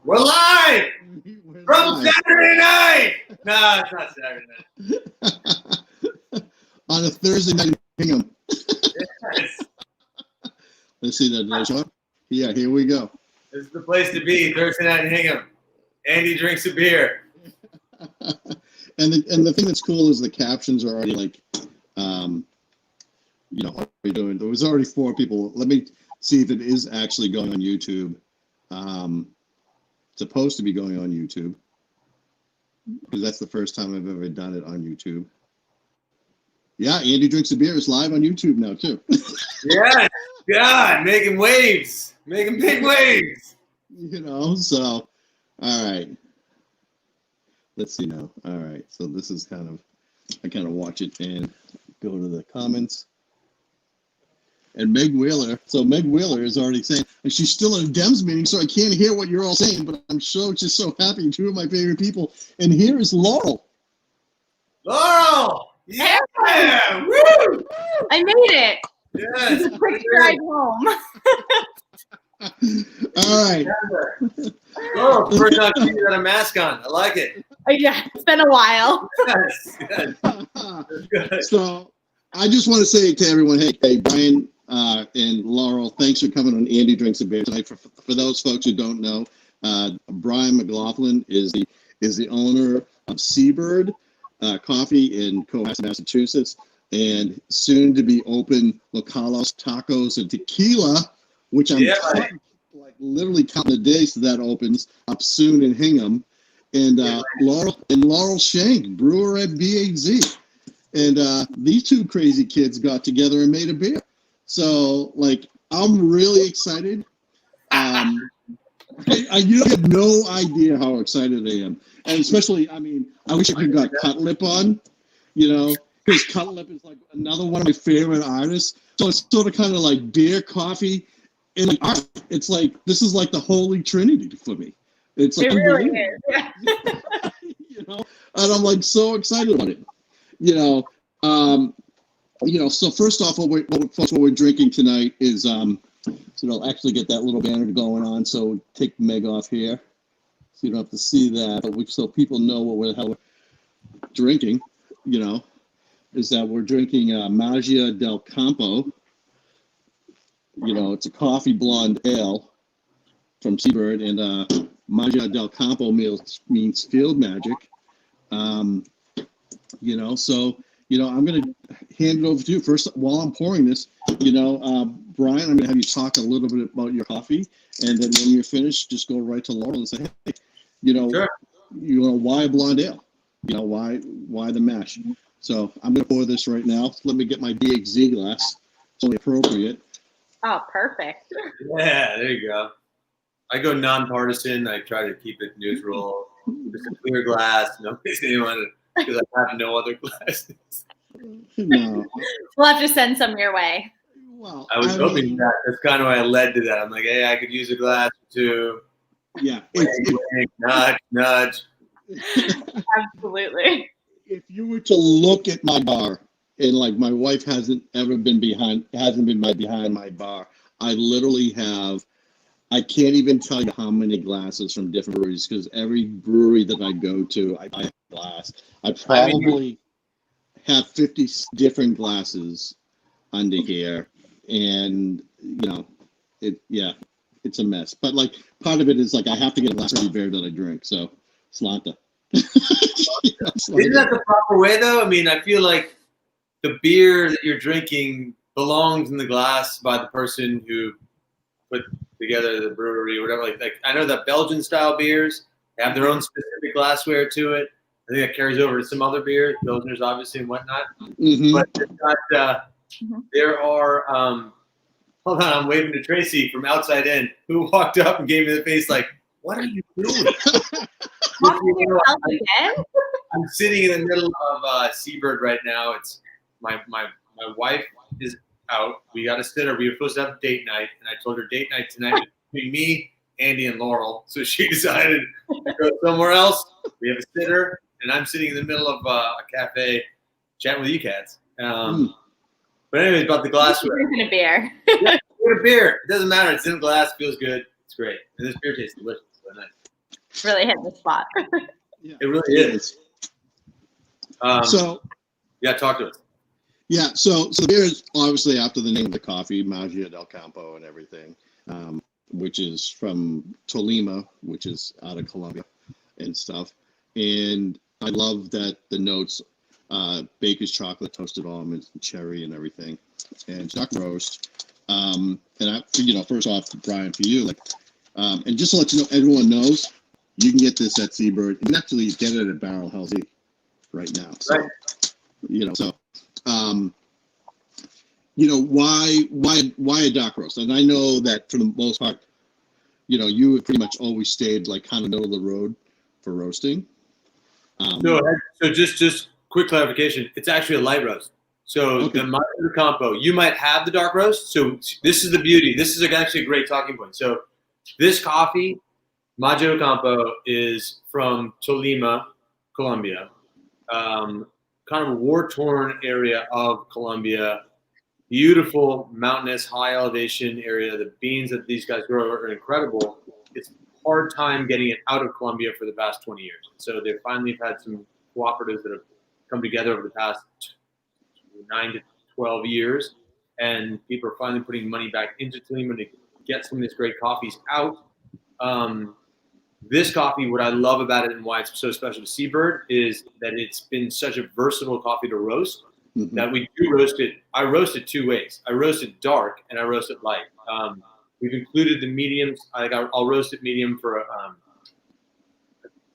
We're live We're from live. Saturday night. No, it's not Saturday night. On a Thursday night in Hingham. Yes. Let's see that. Did I show up? Yeah, here we go. This is the place to be, Thursday night in Hingham. Andy drinks a beer. And the thing that's cool is the captions are already like, what are we doing? There was already 4 people. Let me see if it is actually going on YouTube. It's supposed to be going on YouTube because that's the first time I've ever done it on YouTube. Yeah, Andy Drinks a Beer is live on YouTube now too. Yes, God, making waves, making big waves. So, all right. Let's see now. All right, so this is I kind of watch it and go to the comments. And Meg Wheeler is already saying, and she's still at a Dems meeting, so I can't hear what you're all saying, but I'm just so happy. 2 of my favorite people. And here is Laurel. Laurel! Yeah! Woo! I made it. Yes. It's a quick drive home. All right. Laurel, first time you got a mask on. I like it. Yeah, it's been a while. Yes. Good. Good. So I just want to say to everyone, hey, Brian and Laurel, thanks for coming on Andy Drinks a Beer tonight. For those folks who don't know, Brian McLaughlin is the owner of Seabird Coffee in Cohasset, Massachusetts, and soon to be open Localos Tacos and Tequila, which I'm literally counting the days that opens up soon in Hingham, and Laurel Shank, brewer at BAZ, and these 2 crazy kids got together and made a beer. So I'm really excited. You have no idea how excited I am. And especially, I wish I could have got Cutlip on, because Cutlip is like another one of my favorite artists. So it's sort of kind of like beer, coffee, and art. It's like, this is like the holy trinity for me. It's like, It really is. Yeah. And I'm like so excited about it. So first off, what we're drinking tonight is, so I'll actually get that little banner going on. So take Meg off here, so you don't have to see that. But so people know what the hell we're drinking. Is that we're drinking Magia del Campo. It's a coffee blonde ale from Seabird, and Magia del Campo means field magic. I'm going to hand it over to you first while I'm pouring this. Brian, I'm going to have you talk a little bit about your coffee, and then when you're finished, just go right to Laurel and say, hey, Sure. Why a blonde ale? Why the mash? So I'm going to pour this right now. Let me get my DXZ glass. It's only appropriate. Oh, perfect. Yeah, there you go. I go nonpartisan. I try to keep it neutral. Just a clear glass. Nobody's anyone because I have no other glasses. No. We'll have to send some your way. Well, I was hoping that's kind of why I led to that. I'm like, hey, I could use a glass or 2. Yeah. Nudge. Absolutely. If you were to look at my bar, and my wife hasn't been behind my bar, I literally have, I can't even tell you how many glasses from different breweries, because every brewery that I go to, I buy a glass. I probably have 50 different glasses under here, and it's a mess. But part of it is I have to get a glass of every beer that I drink. So Slanta. Isn't that the proper way though? I feel like the beer that you're drinking belongs in the glass by the person who put together the brewery or whatever. Like I know that Belgian style beers have their own specific glassware to it. I think that carries over to some other beers, Pilsners obviously and whatnot. Mm-hmm. But it's not, there are, hold on, I'm waving to Tracy from outside in, who walked up and gave me the face like, what are you doing? I'm sitting in the middle of Seabird right now. It's my wife is out. We got a sitter. We were supposed to have a date night, and I told her date night tonight was between me, Andy, and Laurel. So she decided to go somewhere else. We have a sitter, and I'm sitting in the middle of a cafe chatting with you cats. But anyways, about the glassware. Drinking a beer. Yeah, a beer. It doesn't matter. It's in a glass. Feels good. It's great. And this beer tastes delicious. So nice. Really hit the spot. Yeah, It really is. So Yeah, talk to us. yeah, so the beer is obviously after the name of the coffee, Magia del Campo and everything, which is from Tolima, which is out of Colombia and stuff. And I love that the notes, baker's chocolate, toasted almonds, and cherry, and everything, and duck roast. And first off, Brian, for you, and just to let you know, everyone knows, you can get this at Seabird. You can actually get it at Barrel House right now. So, Right. Why a dock roast? And I know that for the most part, you have pretty much always stayed kind of middle of the road for roasting. So just quick clarification. It's actually a light roast. So Okay. the Magia del Campo, you might have the dark roast. So this is the beauty. This is actually a great talking point. So this coffee, Magia del Campo, is from Tolima, Colombia, kind of a war-torn area of Colombia. Beautiful, mountainous, high elevation area. The beans that these guys grow are incredible. It's a hard time getting it out of Colombia for the past 20 years. So they finally had some cooperatives that have come together over the past 9 to 12 years, and people are finally putting money back into Tolima to get some of these great coffees out. This coffee, what I love about it and why it's so special to Seabird is that it's been such a versatile coffee to roast. Mm-hmm. That we do roast it. I roast it two ways. I roast it dark and I roast it light. We've included the mediums. I'll roast it medium for a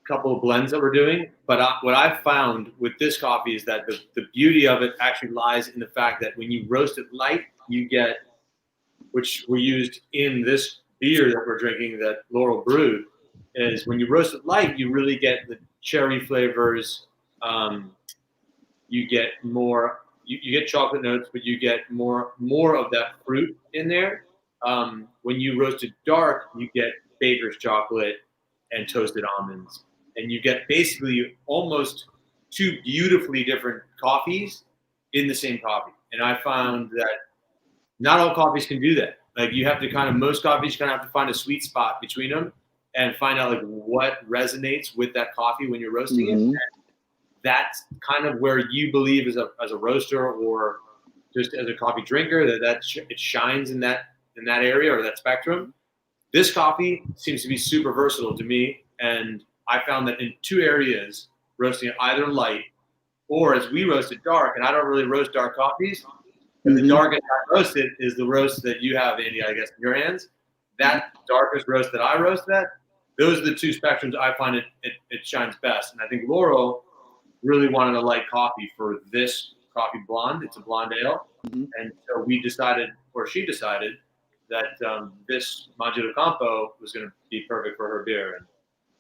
couple of blends that we're doing. But what I found with this coffee is that the beauty of it actually lies in the fact that when you roast it light, you get, which we used in this beer that we're drinking that Laurel brewed, is when you roast it light, you really get the cherry flavors. You get more. You get chocolate notes, but you get more of that fruit in there. When you roast it dark, you get baker's chocolate and toasted almonds, and you get basically almost two beautifully different coffees in the same coffee. And I found that not all coffees can do that. You have to most coffees you kind of have to find a sweet spot between them and find out what resonates with that coffee when you're roasting Mm-hmm. it. That's kind of where you believe as a roaster or just as a coffee drinker that it shines in that area or that spectrum. This coffee seems to be super versatile to me, and I found that in two areas, roasting it either light or as we roast it dark, and I don't really roast dark coffees. And Mm-hmm. the darkest I roasted is the roast that you have, Andy, I guess, in your hands. That darkest roast that I roast those are the two spectrums I find it shines best. And I think Laurel really wanted a light coffee for this coffee blonde. It's a blonde ale. Mm-hmm. And so she decided that this Magia del Campo was going to be perfect for her beer. And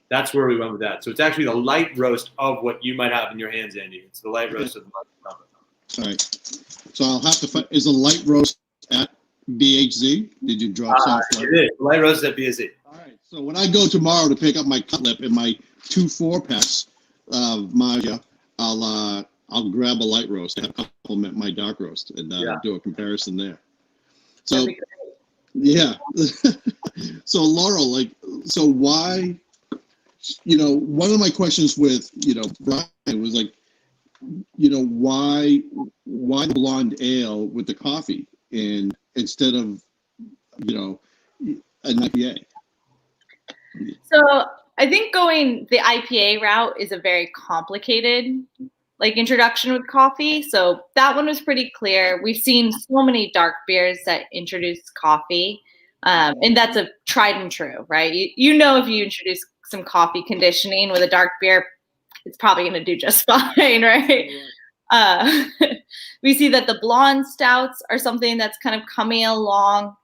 that's where we went with that. So it's actually the light roast of what you might have in your hands, Andy. It's the light roast of the Magia del Campo. All right. So I'll have to find, is the light roast at BHZ? Did you drop some? It is. Light roast at BHZ. All right. So when I go tomorrow to pick up my cutlet and my 2 4-packs of Magia, I'll grab a light roast and complement my dark roast and do a comparison there. So yeah. So Laurel, so why? One of my questions with Brian was why the blonde ale with the coffee and instead of an IPA? So I think going the IPA route is a very complicated introduction with coffee. So that one was pretty clear. We've seen so many dark beers that introduce coffee. And that's a tried and true, right? If you introduce some coffee conditioning with a dark beer, it's probably going to do just fine, right? We see that the blonde stouts are something that's kind of coming along.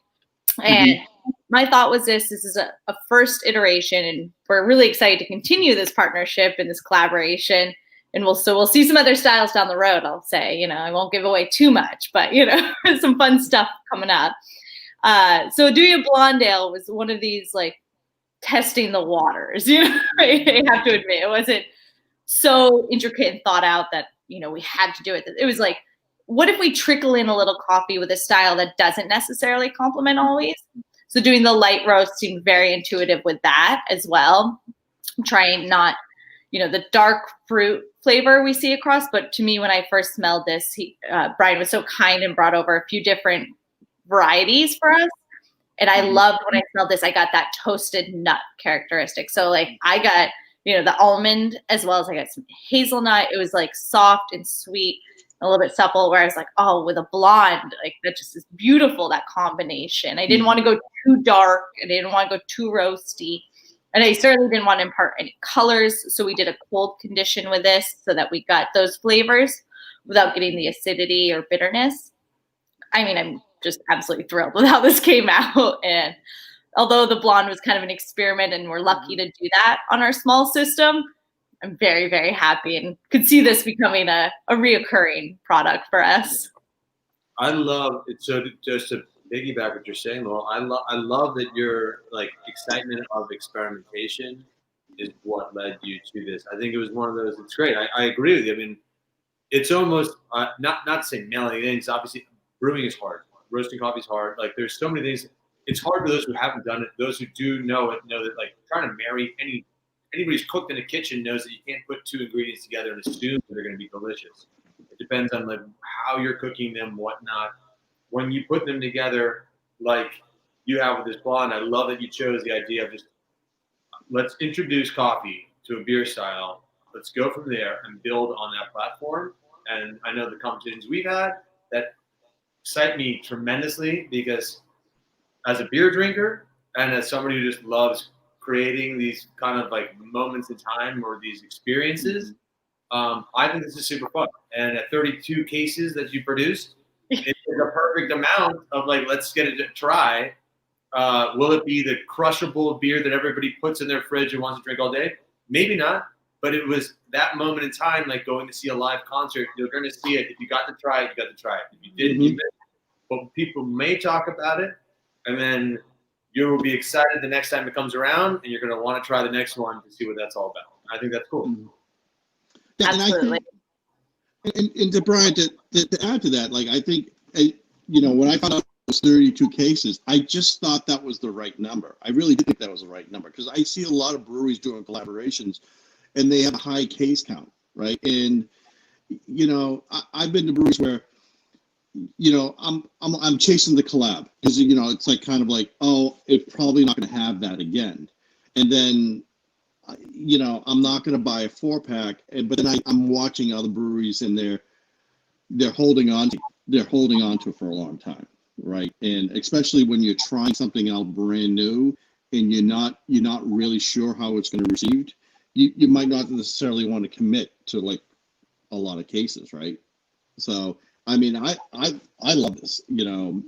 And my thought was this is a first iteration, and we're really excited to continue this partnership and this collaboration. And we'll see some other styles down the road, I'll say. I won't give away too much, but, some fun stuff coming up. So doing a blonde ale was one of these, testing the waters, I have to admit. It wasn't so intricate and thought out that, we had to do it. It was what if we trickle in a little coffee with a style that doesn't necessarily complement always? So doing the light roast seemed very intuitive with that as well. trying not, the dark fruit flavor we see across. But to me, when I first smelled this, Brian was so kind and brought over a few different varieties for us. And I loved when I smelled this, I got that toasted nut characteristic. So like I got, the almond as well as I got some hazelnut. It was like soft and sweet, a little bit supple, where I was like, oh, with a blonde, like that just is beautiful, that combination. I didn't want to go too dark and I didn't want to go too roasty. And I certainly didn't want to impart any colors. So we did a cold condition with this so that we got those flavors without getting the acidity or bitterness. I mean, I'm just absolutely thrilled with how this came out. And although the blonde was kind of an experiment and we're lucky to do that on our small system, I'm very, very happy and could see this becoming a reoccurring product for us. I love it. So just to piggyback what you're saying, Laurel, I love that your like excitement of experimentation is what led you to this. I think it was one of those. It's great. I agree with you. I mean, it's almost not to say mailing things. Obviously, brewing is hard. Roasting coffee is hard. Like there's so many things. It's hard for those who haven't done it. Those who do know it know that like trying to marry anybody who's cooked in a kitchen knows that you can't put two ingredients together and assume that they're going to be delicious. It depends on like how you're cooking them, whatnot. When you put them together, like you have with this blonde, I love that you chose the idea of just let's introduce coffee to a beer style. Let's go from there and build on that platform. And I know the conversations we've had that excite me tremendously because as a beer drinker and as somebody who just loves creating these kind of like moments in time or these experiences, I think this is super fun. And at 32 cases that you produced, it's a perfect amount of like, let's get it to try. Will it be the crushable beer that everybody puts in their fridge and wants to drink all day? Maybe not, but it was that moment in time, like going to see a live concert. You're going to see it. If you got to try it, you got to try it. If you didn't, you missed it. But people may talk about it, and then you will be excited the next time it comes around, and you're going to want to try the next one to see what that's all about. I think that's cool. Yeah, absolutely. And to Brian, to add to that, like I think, when I found out it was 32 cases, I just thought that was the right number. I really did think that was the right number because I see a lot of breweries doing collaborations, and they have a high case count, right? And I've been to breweries where, I'm chasing the collab because it's like kind of like, oh, it's probably not going to have that again, and then. I'm not going to buy a 4-pack, but then I'm watching other breweries and they're holding on to it for a long time, right? And especially when you're trying something out brand new and you're not really sure how it's going to be received, you might not necessarily want to commit to like a lot of cases, right? So I mean, I love this, and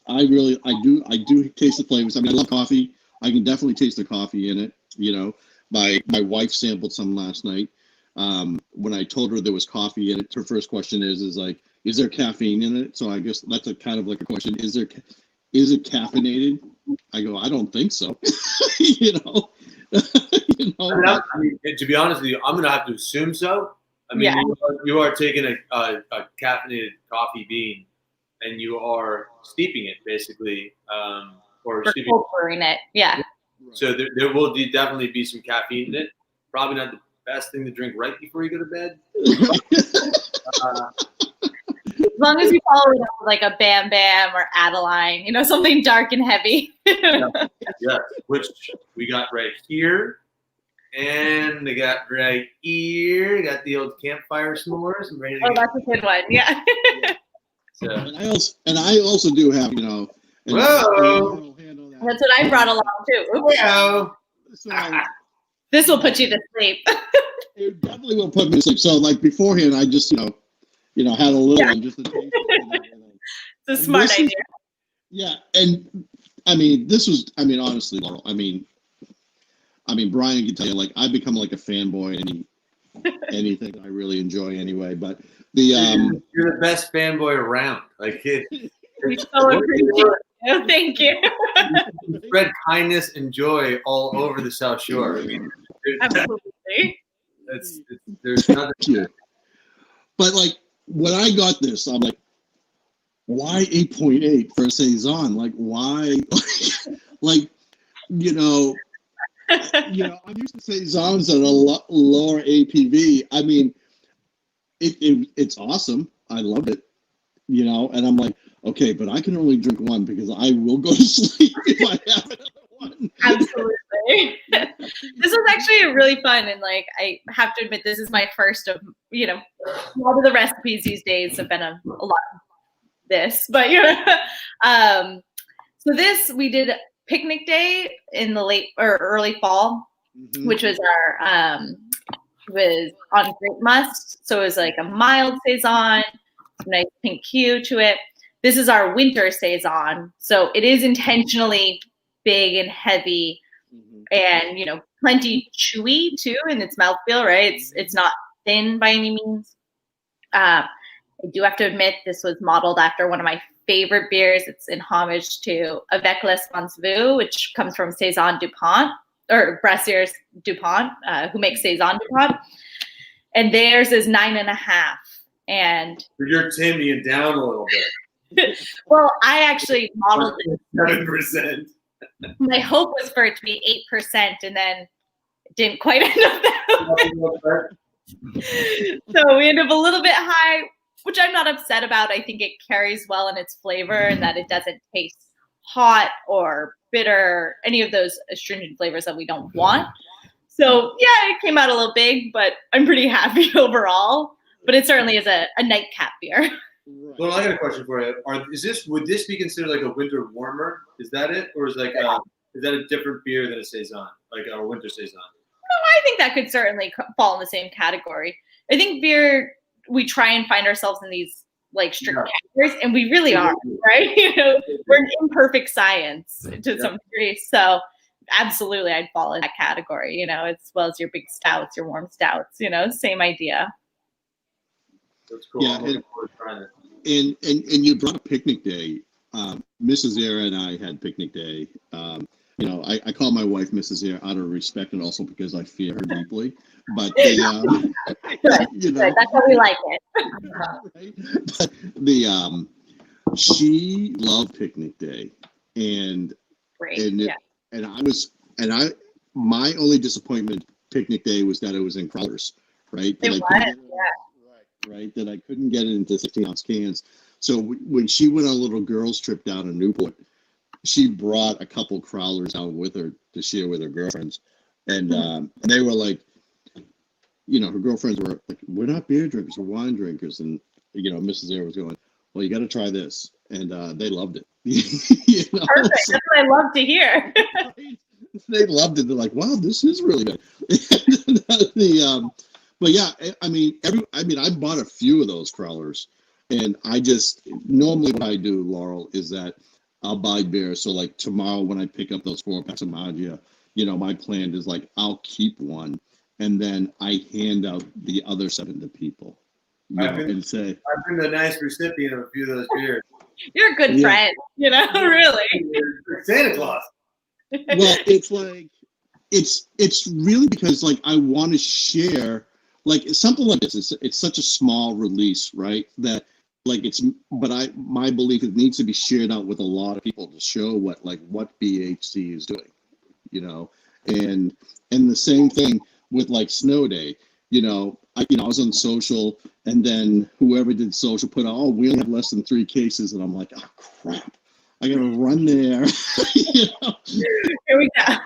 I do taste the flavors. I mean, I love coffee. I can definitely taste the coffee in it. My wife sampled some last night. When I told her there was coffee in it, her first question is like, is there caffeine in it? So I guess that's a kind of like a question. Is it caffeinated? I go, I don't think so. I mean, to be honest with you, I'm gonna have to assume so. I mean, you are taking a caffeinated coffee bean and you are steeping it basically, or cold brewing it. Yeah. So there will definitely be some caffeine in it. Probably not the best thing to drink right before you go to bed. As long as you follow it up with like a Bam Bam or Adeline, something dark and heavy. Yeah, which we got right here. And they got right here. Got the old campfire s'mores. I'm ready to that's a good one. Yeah. So. And I also do have, Whoa. That's what I brought along too. Whoa. So, this will put you to sleep. It definitely will put me to sleep. So like beforehand, I just, had a little one just to taste it. It's a smart idea. Yeah. And I mean, honestly, Laurel, I mean, Brian can tell you, like, I've become like a fanboy anything I really enjoy anyway. But you're the best fanboy around. Like we so appreciate it. Oh, thank you. Spread kindness and joy all over the South Shore. I mean, absolutely. There's nothing. But like when I got this, I'm like, why 8.8 for a saison? Like why? Like I'm used to saisons at a lot lower APV. I mean, it's awesome. I love it, and I'm like, okay, but I can only drink one because I will go to sleep if I have another one. Absolutely. This was actually really fun. And like, I have to admit, this is my first of, a lot of the recipes these days have been a lot of this, but so this, we did picnic day in the late or early fall, which was was on grape must. So it was like a mild saison, nice pink hue to it. This is our winter saison. So it is intentionally big and heavy and, plenty chewy too in its mouthfeel, right? It's not thin by any means. I do have to admit this was modeled after one of my favorite beers. It's in homage to Avec les Sponsavu, which comes from Saison DuPont, or Brassiers DuPont, who makes Saison DuPont. And theirs is 9.5. And you're taming it down a little bit. Well, I actually modeled it. 7%. My hope was for it to be 8%, and then it didn't quite end up that way. So we end up a little bit high, which I'm not upset about. I think it carries well in its flavor and that it doesn't taste hot or bitter, any of those astringent flavors that we don't want. So yeah, it came out a little big, but I'm pretty happy overall. But it certainly is a nightcap beer. Well, I got a question for you. Would this be considered like a winter warmer? Is that it, or is that a different beer than a saison, like a winter saison? No, I think that could certainly fall in the same category. I think beer, we try and find ourselves in these like strict categories, and we really are, right? We're an imperfect science to some degree. So absolutely, I'd fall in that category. As well as your big stouts, your warm stouts. Same idea. That's cool. Yeah, and you brought up picnic day. Mrs. Era and I had picnic day. I call my wife Mrs. Era out of respect and also because I fear her deeply. But Good. That's how we like it. Right? But she loved picnic day, and great. My only disappointment picnic day was that it was in crawlers, right? Right, that I couldn't get it into 16-ounce cans. So when she went on a little girls' trip down in Newport, she brought a couple crawlers out with her to share with her girlfriends, and they were like, her girlfriends were like, "We're not beer drinkers, we're wine drinkers," and Mrs. Air was going, "Well, you got to try this," and they loved it. Perfect. So, that's what I love to hear. They loved it. They're like, "Wow, this is really good." But yeah, I bought a few of those crawlers, and normally what I do, Laurel, is that I'll buy beer. So like tomorrow when I pick up those 4-packs of Magia, my plan is like I'll keep one, and then I hand out the other 7 to people. And say, I've been the nice recipient of a few of those beers. You're a good friend, really. Santa Claus. Well, it's like it's really because like I want to share. Like something like this, it's such a small release, right? That like my belief it needs to be shared out with a lot of people to show what BHC is doing, and the same thing with like Snow Day, I was on social, and then whoever did social put out, we only have less than 3 cases, and I'm like, oh crap, I gotta run there, Here we go.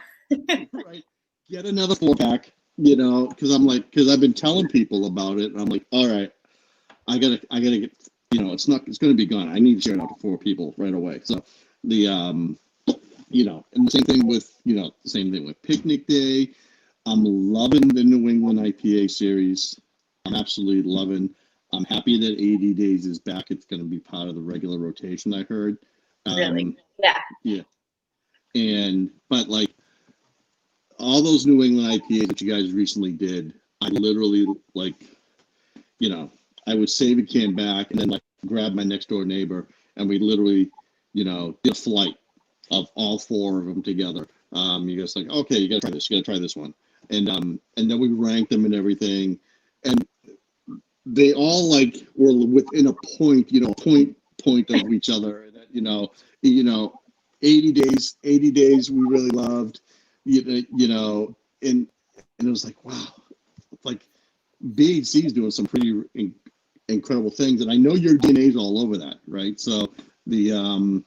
Right, get another 4-pack. Because I've been telling people about it, and I'm like, all right, I gotta get, it's going to be gone. I need to share it out to 4 people right away. So and the same thing with picnic day. I'm loving the New England IPA series. I'm absolutely loving. I'm happy that 80 Days is back. It's going to be part of the regular rotation, I heard. Really? Yeah. Yeah. But like, all those New England IPAs that you guys recently did, I literally I would save a can back and then like grab my next door neighbor, and we literally, did a flight of all 4 of them together. You guys like, okay, you gotta try this one, and then we ranked them and everything, and they all like were within a point, point of each other. That 80 days we really loved. you know, and it was like, wow, like BHC is doing some pretty incredible things, and I know your DNA is all over that, right? So the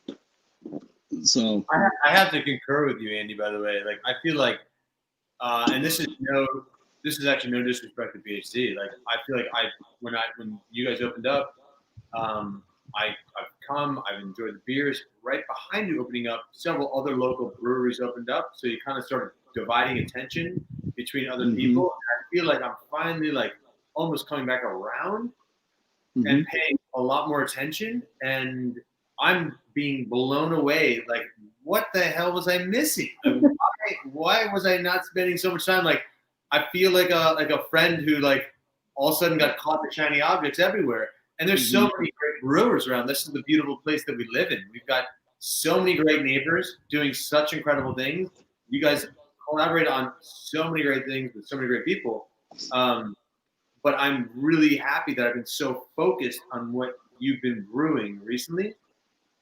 so I have to concur with you, Andy. By the way, like I feel like, and this is actually no disrespect to BHC. Like I feel like when you guys opened up, I've come, I've enjoyed the beers. Right behind you opening up, several other local breweries opened up, so you kind of started dividing attention between other people. And I feel like I'm finally like almost coming back around and paying a lot more attention, and I'm being blown away. Like, what the hell was I missing? Like, why was I not spending so much time? Like, I feel like a friend who like all of a sudden got caught in shiny objects everywhere. And there's so many great brewers around. This is the beautiful place that we live in. We've got so many great neighbors doing such incredible things. You guys collaborate on so many great things with so many great people. But I'm really happy that I've been so focused on what you've been brewing recently.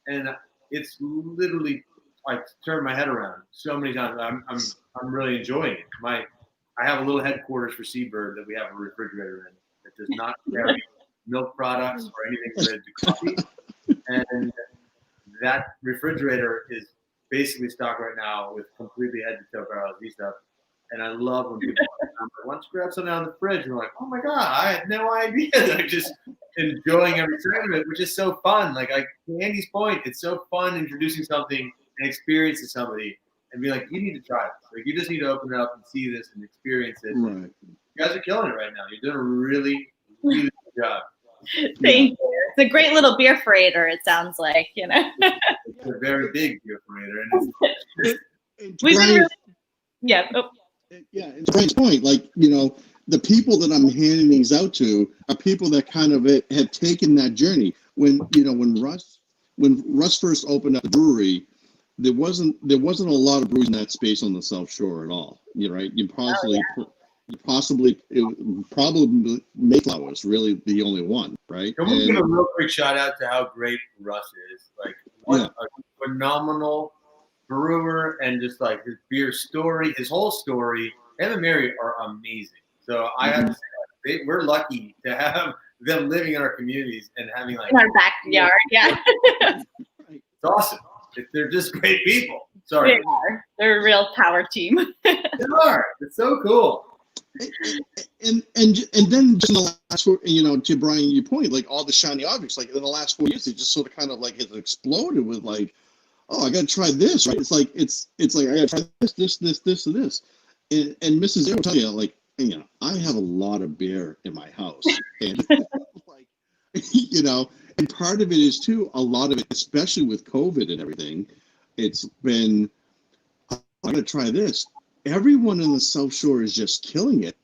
And it's literally like turned my head around so many times. I'm really enjoying it. I have a little headquarters for Seabird that we have a refrigerator in that does not carry milk products or anything related to coffee. And that refrigerator is basically stocked right now with completely head to toe barrel of stuff. And I love when people want to grab something out of the fridge and they're like, oh my God, I had no idea. They're just enjoying every second of it, which is so fun. Like to Andy's point, it's so fun introducing something and experience to somebody and be like, you need to try this. Like you just need to open it up and see this and experience it. Right. You guys are killing it right now. You're doing a really, really good job. Thank you. It's a great little beer freighter, it sounds like, you know. It's a very big beer freighter. We've been really, yeah. Oh. Yeah, and to Brian's point, like, you know, the people that I'm handing these out to are people that kind of have taken that journey. When, you know, when Russ first opened up the brewery, there wasn't a lot of breweries in that space on the South Shore at all. You're right. Probably Mayflower was really the only one, right? Can we give a real quick shout out to how great Russ is? Like, what a phenomenal brewer, and just like his beer story, his whole story. Him and Mary are amazing. So I have to say, we're lucky to have them living in our communities and having like in our backyard. Yeah, it's awesome. They're just great people. Sorry, they are. They're a real power team. They are. It's so cool. And then just in the last 4, you know, to Brian, your point, like all the shiny objects, like in the last 4 years, it just sort of kind of like has exploded with like, oh, I got to try this, right? It's like I got to try this, and this. And Mrs. Zero will tell you, like, you know, I have a lot of beer in my house, and like, you know, and part of it is too, a lot of it, especially with COVID and everything, it's been, I'm gonna try this. Everyone in the South Shore is just killing it,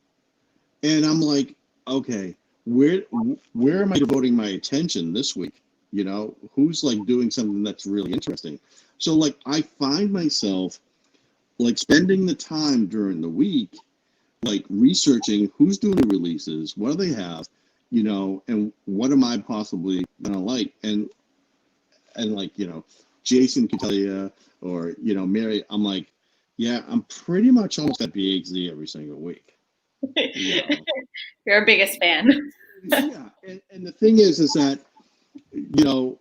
and I'm like, okay, where am I devoting my attention this week? You know, who's like doing something that's really interesting? So like, I find myself like spending the time during the week, like researching who's doing the releases, what do they have, you know, and what am I possibly gonna like, and like, you know, Jason can tell you, or, you know, Mary, I'm like, yeah, I'm pretty much almost at BHZ every single week. You know? You're our biggest fan. Yeah, and the thing is that, you know,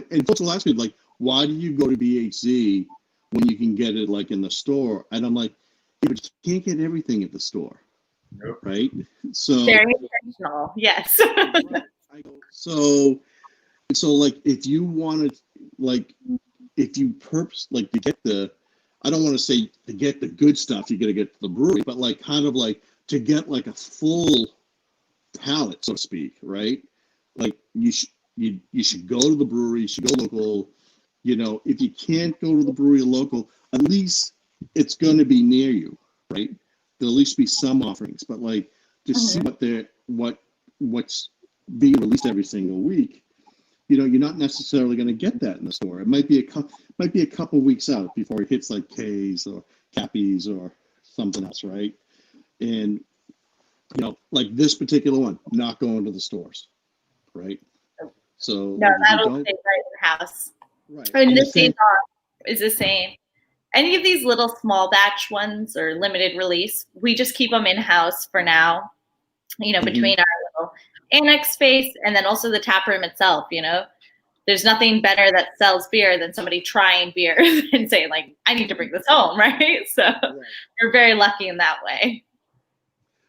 and folks will ask me, like, why do you go to BHZ when you can get it like in the store? And I'm like, yeah, but you can't get everything at the store, right? So very intentional, yes. So like, if you want to, like, if you purpose, like, to get the, I don't want to say to get the good stuff, you got to get to the brewery, but like kind of like to get like a full palate, so to speak, right? Like you should go to the brewery, you should go local. You know, if you can't go to the brewery local, at least it's going to be near you, right? There'll at least be some offerings, but like to see what's being released every single week, you know, you're not necessarily going to get that in the store. It might be a couple weeks out before it hits like K's or Cappies or something else, right? And you know, like this particular one, not going to the stores, right? So no, that'll stay right in the house. Right. And the same is the same. any of these little small batch ones or limited release, we just keep them in-house for now, between our little annex space and then also the tap room itself. There's nothing better that sells beer than somebody trying beer and saying, like, I need to bring this home, right? So we're very lucky in that way.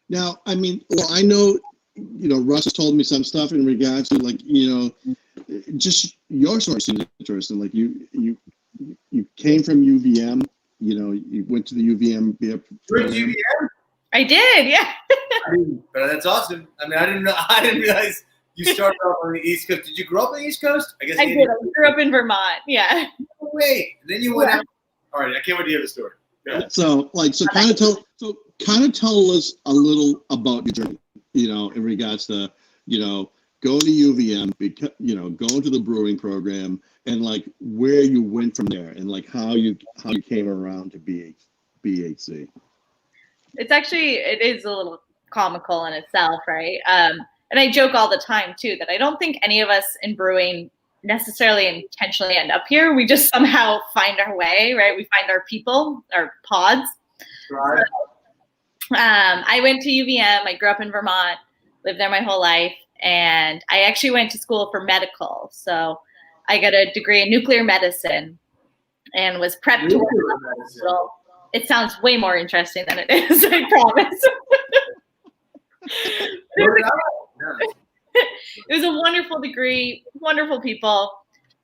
Now, I mean, well, I know, Russ has told me some stuff in regards to, like, just your story seems interesting. Like, you came from UVM, you went to the UVM beer program. UVM? I did, yeah. But that's awesome. I mean, I didn't realize you started off on the East Coast. Did you grow up on the East Coast? I guess I did. I grew up in Vermont. Yeah. No way. And then you went out. All right. I can't wait to hear the story. So kind of tell us a little about your journey. In regards to going to UVM, going to the brewing program, and like where you went from there, and like how you came around to BHC. It is a little comical in itself, right? And I joke all the time, too, that I don't think any of us in brewing necessarily intentionally end up here. We just somehow find our way, right? We find our people, our pods. Right. So, I went to UVM. I grew up in Vermont, lived there my whole life. And I actually went to school for medical. So I got a degree in nuclear medicine and was prepped to work in the hospital. It sounds way more interesting than it is, I promise. It was a wonderful degree, wonderful people.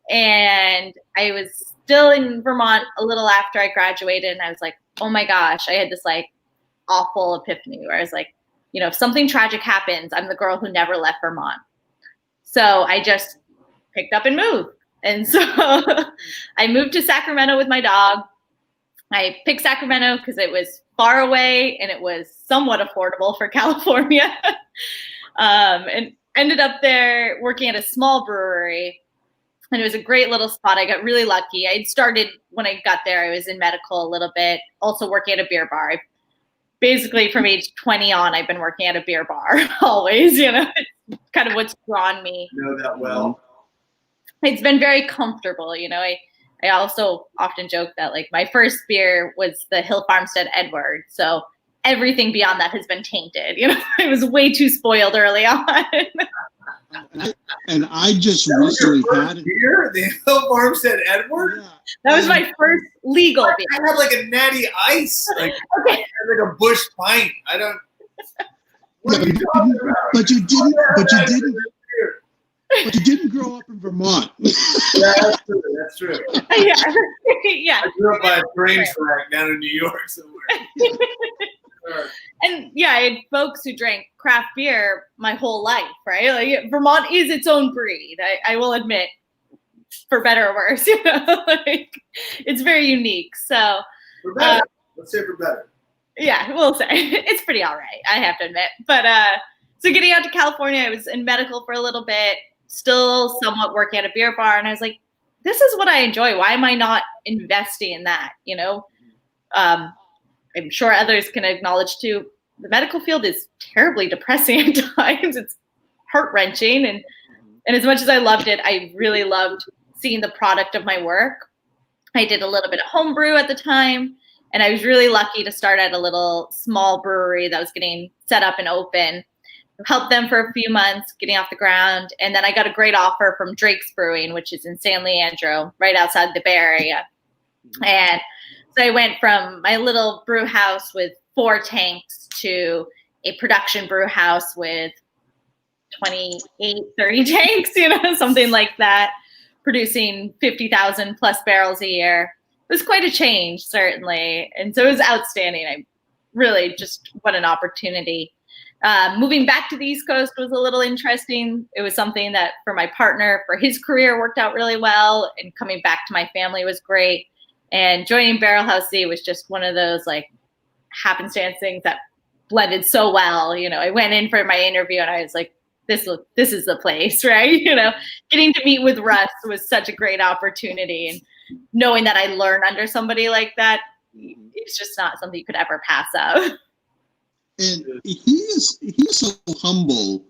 And I was still in Vermont a little after I graduated. And I was like, oh my gosh, I had this like awful epiphany where I was like, if something tragic happens, I'm the girl who never left Vermont. So I just picked up and moved. And so I moved to Sacramento with my dog. I picked Sacramento because it was far away and it was somewhat affordable for California. And ended up there working at a small brewery. And it was a great little spot. I got really lucky. I started when I got there, I was in medical a little bit, also working at a beer bar. Basically, from age 20 on, I've been working at a beer bar always, It's kind of what's drawn me. You know that well. It's been very comfortable, I also often joke that, like, my first beer was the Hill Farmstead Edward. So everything beyond that has been tainted. I was way too spoiled early on. And I just recently had beer, the Hill Farmstead Edward. Yeah. That was my first legal beer. I had like a Natty Ice, like a Bush Pint. I don't. But you didn't grow up in Vermont. Yeah, that's true. Yeah. Yeah. I grew up by a train track down in New York somewhere. And yeah, I had folks who drank craft beer my whole life, right? Like, Vermont is its own breed, I will admit, for better or worse. It's very unique. So for better. Let's say for better. Yeah, we'll say it's pretty all right, I have to admit. But so getting out to California, I was in medical for a little bit, still somewhat working at a beer bar, and I was like, this is what I enjoy. Why am I not investing in that? I'm sure others can acknowledge too, the medical field is terribly depressing at times. It's heart-wrenching. And as much as I loved it, I really loved seeing the product of my work. I did a little bit of homebrew at the time, and I was really lucky to start at a little small brewery that was getting set up and open. Helped them for a few months getting off the ground. And then I got a great offer from Drake's Brewing, which is in San Leandro, right outside the Bay Area. And so I went from my little brew house with 4 tanks to a production brew house with 28, 30 tanks, something like that, producing 50,000 plus barrels a year. It was quite a change, certainly. And so it was outstanding. I really just, what an opportunity. Moving back to the East Coast was a little interesting. It was something that for my partner, for his career, worked out really well. And coming back to my family was great. And joining Barrel House Z was just one of those like happenstance things that blended so well. I went in for my interview and I was like, this is the place, right? Getting to meet with Russ was such a great opportunity. And knowing that I learned under somebody like that, it's just not something you could ever pass up. And he's so humble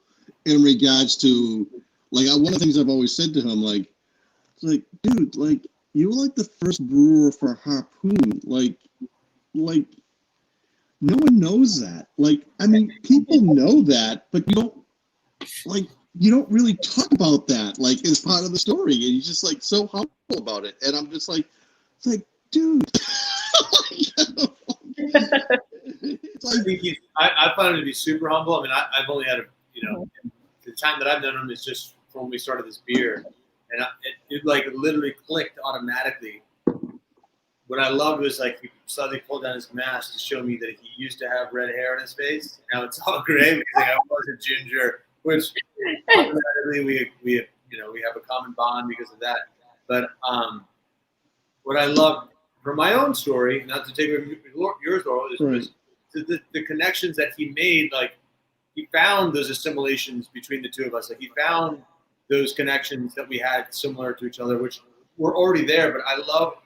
in regards to, like, one of the things I've always said to him, like, dude, like, you were like the first brewer for Harpoon. Like no one knows that. Like, I mean, people know that, but you don't really talk about that, like, as part of the story. And he's just like so humble about it. And I'm just like, it's like, dude. It's like, I found him to be super humble. I mean, I've only had the time that I've known him is just from when we started this beer, and it like literally clicked automatically. What I loved was like he suddenly pulled down his mask to show me that he used to have red hair in his face. Now it's all gray because I was a ginger, which automatically we have a common bond because of that. But what I loved from my own story, not to take away from yours, Laurel, is the connections that he made. Like he found those assimilations between the two of us. Like he found those connections that we had similar to each other, which were already there. But I love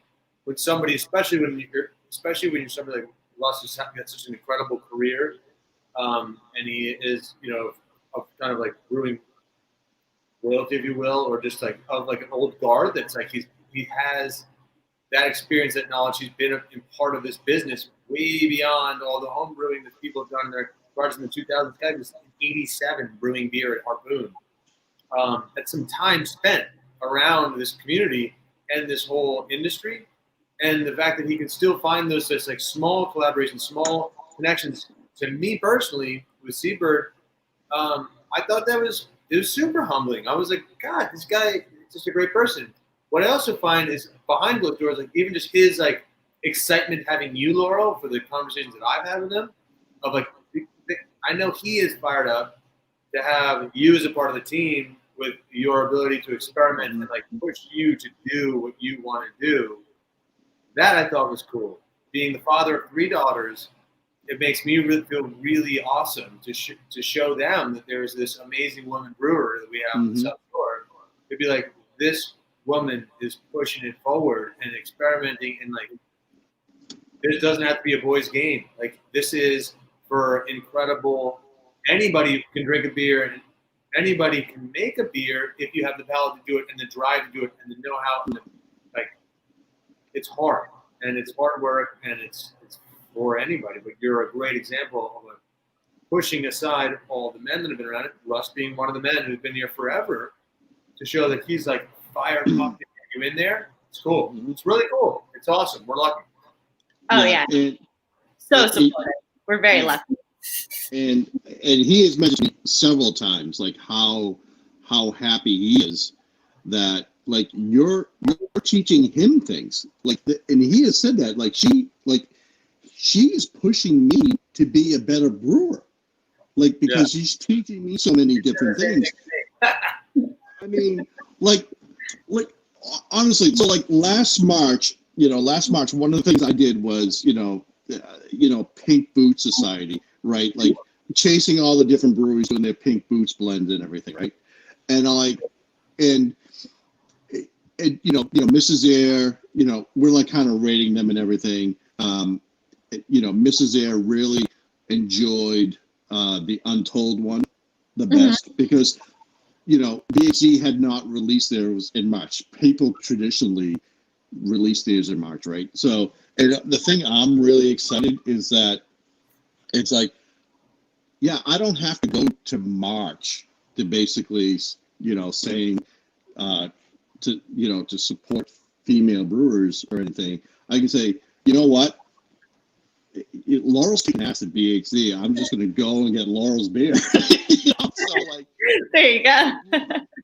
when somebody, especially when you're somebody like Russ, who's got such an incredible career, and he is, of kind of like brewing royalty, if you will, or just like of like an old guard. That's like he has that experience, that knowledge. He's been in part of this business way beyond all the home brewing that people have done in their gardens in the 2000s. Guy was in '87 brewing beer at Harpoon. That's some time spent around this community and this whole industry. And the fact that he can still find those just like small collaborations, small connections. To me personally, with Seabird, I thought it was super humbling. I was like, God, this guy is just a great person. What I also find is behind closed doors, like even just his like excitement having you, Laurel, for the conversations that I've had with him, of like, I know he is fired up to have you as a part of the team with your ability to experiment and like push you to do what you want to do. That I thought was cool. Being the father of 3 daughters, it makes me feel really awesome to show them that there's this amazing woman brewer that we have in the South Shore. To be like, this woman is pushing it forward and experimenting, and like, this doesn't have to be a boys' game. Like, this is for incredible. Anybody can drink a beer, and anybody can make a beer if you have the palate to do it and the drive to do it and the know-how. Like, it's hard, and it's hard work, and it's for anybody. But you're a great example of pushing aside all the men that have been around it. Russ being one of the men who's been here forever, to show that he's like fired up to get you in there. It's cool. It's really cool. It's awesome. We're lucky. Oh yeah, so supportive. We're very lucky. And he has mentioned several times like how happy he is that like you're teaching him things like and he has said that like she's pushing me to be a better brewer, like because she's teaching me so many different things. I mean, like honestly, so like last March, one of the things I did was Pink Boot Society, right? Like chasing all the different breweries doing their Pink Boots blends and everything, right? And Mrs. Air, we're like kind of rating them and everything. Mrs. Air really enjoyed the Untold one the best because, BHC had not released theirs in March. People traditionally release theirs in March, right? So, and the thing I'm really excited is that it's like, I don't have to go to March to basically, saying, to support female brewers or anything. I can say, you know what? Laurel's kicking ass at BHC. I'm just going to go and get Laurel's beer. So like, there you go.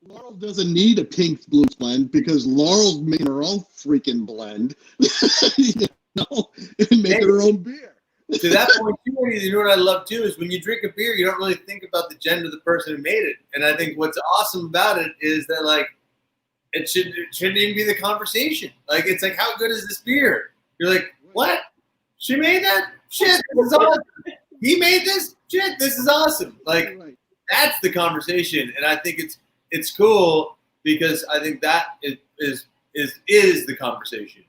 Laurel doesn't need a Pink Blues blend because Laurel's making her own freaking blend, and making her own beer. To that point, too, you know what I love too is when you drink a beer, you don't really think about the gender of the person who made it. And I think what's awesome about it is that like it shouldn't even be the conversation. Like it's like, how good is this beer? You're like, what? She made that? Shit, this is awesome. He made this? Shit, this is awesome. Like that's the conversation, and I think it's cool because I think that is the conversation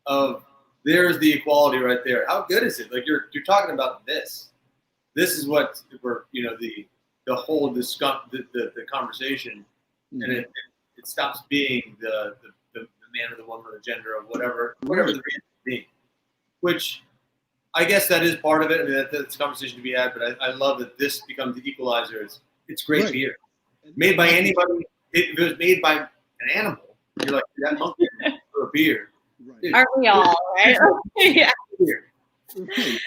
of. There's the equality right there. How good is it? Like you're talking about this. This is what we're the whole the conversation, and it stops being the man or the woman or the gender of whatever the reason be. Which I guess that is part of it. I mean, that's a conversation to be had. But I love that this becomes the equalizer. It's great beer, made by anybody. If it was made by an animal, you're like that monkey for a beer. Right. Aren't we all, right? Yeah. Right.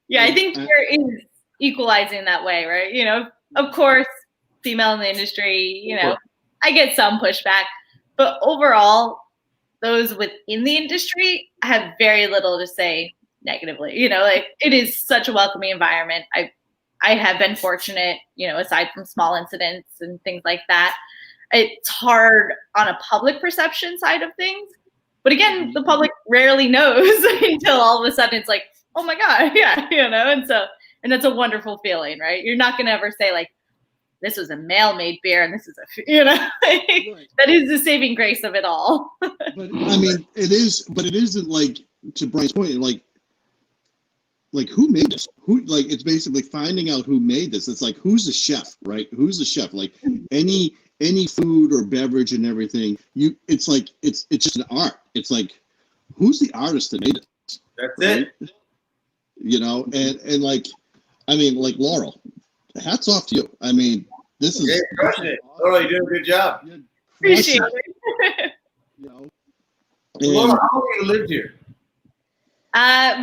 Yeah, I think beer is equalizing that way, right? You know, of course, female in the industry, you know, I get some pushback, but overall, those within the industry have very little to say negatively. You know, like it is such a welcoming environment. I have been fortunate, you know, aside from small incidents and things like that. It's hard on a public perception side of things. But again, the public rarely knows until all of a sudden it's like, oh my God, yeah, you know, and that's a wonderful feeling, right? You're not going to ever say like, this was a male-made beer and this is you know, right. That is the saving grace of it all. But I mean, it isn't like, to Brian's point, like who made this? Who, like, it's basically finding out who made this. It's like, who's the chef, right? Who's the chef? Like any food or beverage and everything, it's like, it's just an art. It's like, who's the artist that made it? That's right? it. You know, and like, I mean, like Laurel, hats off to you. I mean, this is crushing it. Laurel, you're doing a good job. Appreciate it. You know, Laurel, how long have you lived here?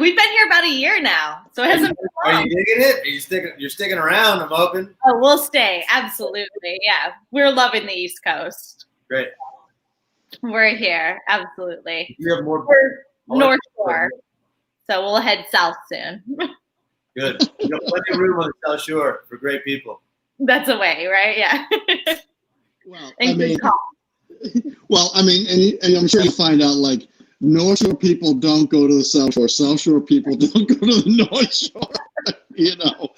We've been here about a year now, so it hasn't been long. Are you digging it? You're sticking around, I'm hoping. Oh, we'll stay. Absolutely. Yeah. We're loving the East Coast. Great. We're here. Absolutely. You have more. We're North Shore, so we'll head south soon. Good. You got plenty of room on the South Shore for great people. That's a way, right? Yeah. Well, I mean, and I'm sure you find out, like, North Shore people don't go to the South Shore. South Shore people don't go to the North Shore. You know,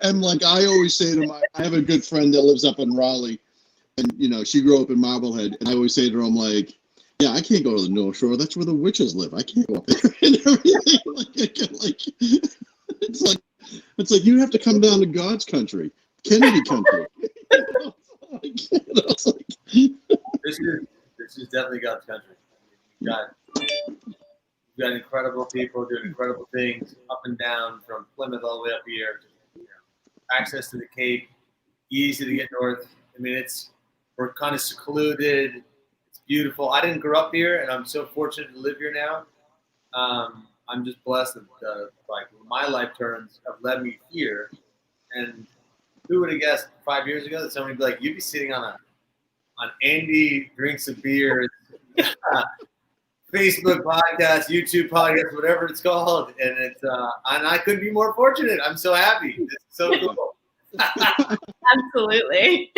and like I always say to I have a good friend that lives up in Raleigh, and you know, she grew up in Marblehead, and I always say to her, I'm like, yeah, I can't go to the North Shore. That's where the witches live. I can't go up there and everything. It's like you have to come down to God's country, Kennedy country. This is definitely God's country. You got incredible people doing incredible things up and down from Plymouth all the way up here. You know, access to the Cape, easy to get north. I mean, we're kind of secluded. It's beautiful. I didn't grow up here, and I'm so fortunate to live here now. I'm just blessed that like my life turns have led me here. And who would have guessed 5 years ago that somebody would be like, you'd be sitting on Andy Drinks a Beer, Facebook podcast, YouTube podcast, whatever it's called, and and I couldn't be more fortunate. I'm so happy. It's so cool. Absolutely.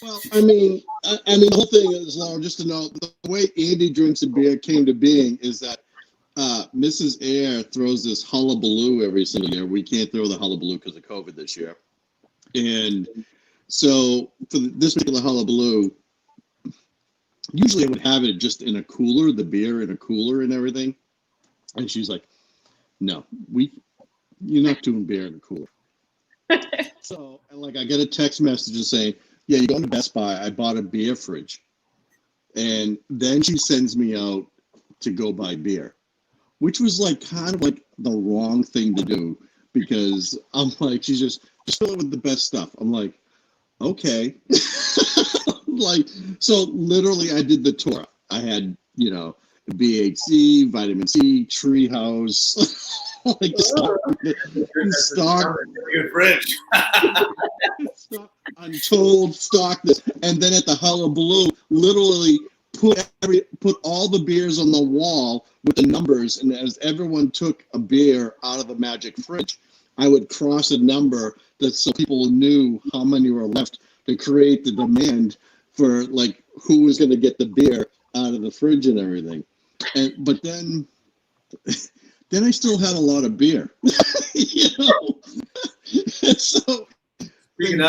Well, I mean, the whole thing is, Laura, just to know, the way Andy Drinks a Beer came to being is that Mrs. Air throws this hullabaloo every single year. We can't throw the hullabaloo because of COVID this year. And so for this particular hullabaloo, usually I would have it just in a cooler, the beer in a cooler and everything. And she's like, no, you're not doing beer in a cooler. So, like, I get a text message saying, yeah, you're going to Best Buy. I bought a beer fridge. And then she sends me out to go buy beer, which was like kind of like the wrong thing to do, because I'm like, she's just fill it with the best stuff. I'm like, okay. Like, so literally I did the tour. I had, you know, BHC, vitamin C, Treehouse, like stock Good fridge. Untold stock this, and then at the hullabaloo, literally put all the beers on the wall with the numbers, and as everyone took a beer out of the magic fridge, I would cross a number so people knew how many were left to create the demand for like who was going to get the beer out of the fridge and everything. But then I still had a lot of beer, you know. And so and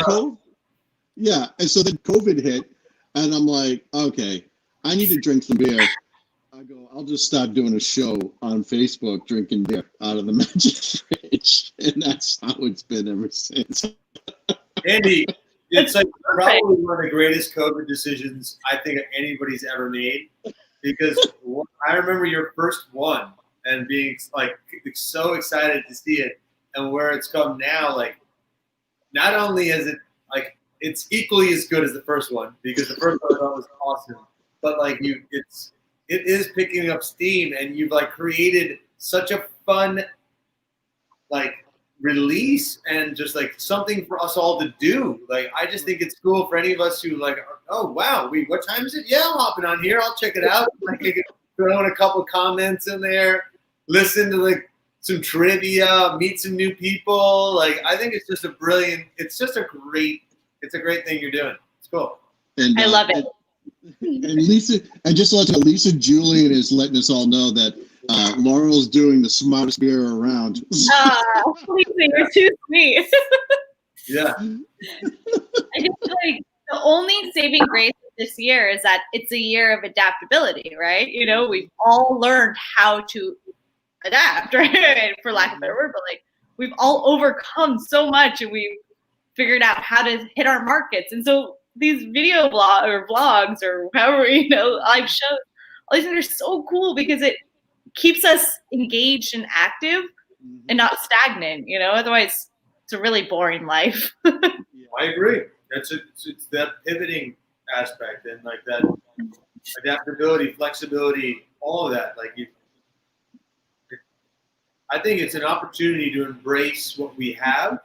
so then COVID hit, and I'm like, okay, I need to drink some beer. I go, I'll just start doing a show on Facebook drinking beer out of the magic fridge, and that's how it's been ever since. Andy, it's like probably one of the greatest COVID decisions I think anybody's ever made, because I remember your first one and being like so excited to see it, and where it's come now. Like, not only is it like it's equally as good as the first one, because the first one I thought was awesome, but like it is picking up steam, and you've like created such a fun like release and just like something for us all to do. Like, I just think it's cool for any of us who like, oh wow, what time is it? Yeah, I'm hopping on here. I'll check it out. Like, I can throw in a couple comments in there, listen to like some trivia, meet some new people. Like, I think it's just a great thing you're doing. It's cool. And, I love it. And Lisa, I just want to know, Lisa Julian is letting us all know that Laurel's doing the smartest beer around. Lisa, you're too sweet. Yeah. I just feel like the only saving grace this year is that it's a year of adaptability, right? You know, we've all learned how to adapt, right? For lack of a better word, but like we've all overcome so much, and we've figured out how to hit our markets. And so these video vlogs or however, you know, live shows, all these things are so cool because it keeps us engaged and active and not stagnant, you know, otherwise it's a really boring life. I agree. It's that pivoting aspect and like that adaptability, flexibility, all of that. Like, I think it's an opportunity to embrace what we have,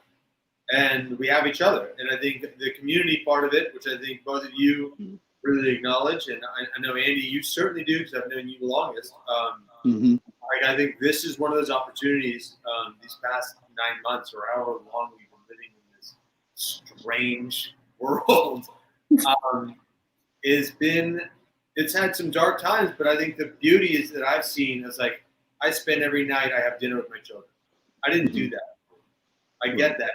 and we have each other. And I think the community part of it, which I think both of you really acknowledge, and I know, Andy, you certainly do, because I've known you the longest. Like, I think this is one of those opportunities these past 9 months, or however long we've been living in this strange world, it's had some dark times, but I think the beauty is that I've seen is like, I spend every night I have dinner with my children. I didn't do that. I get that.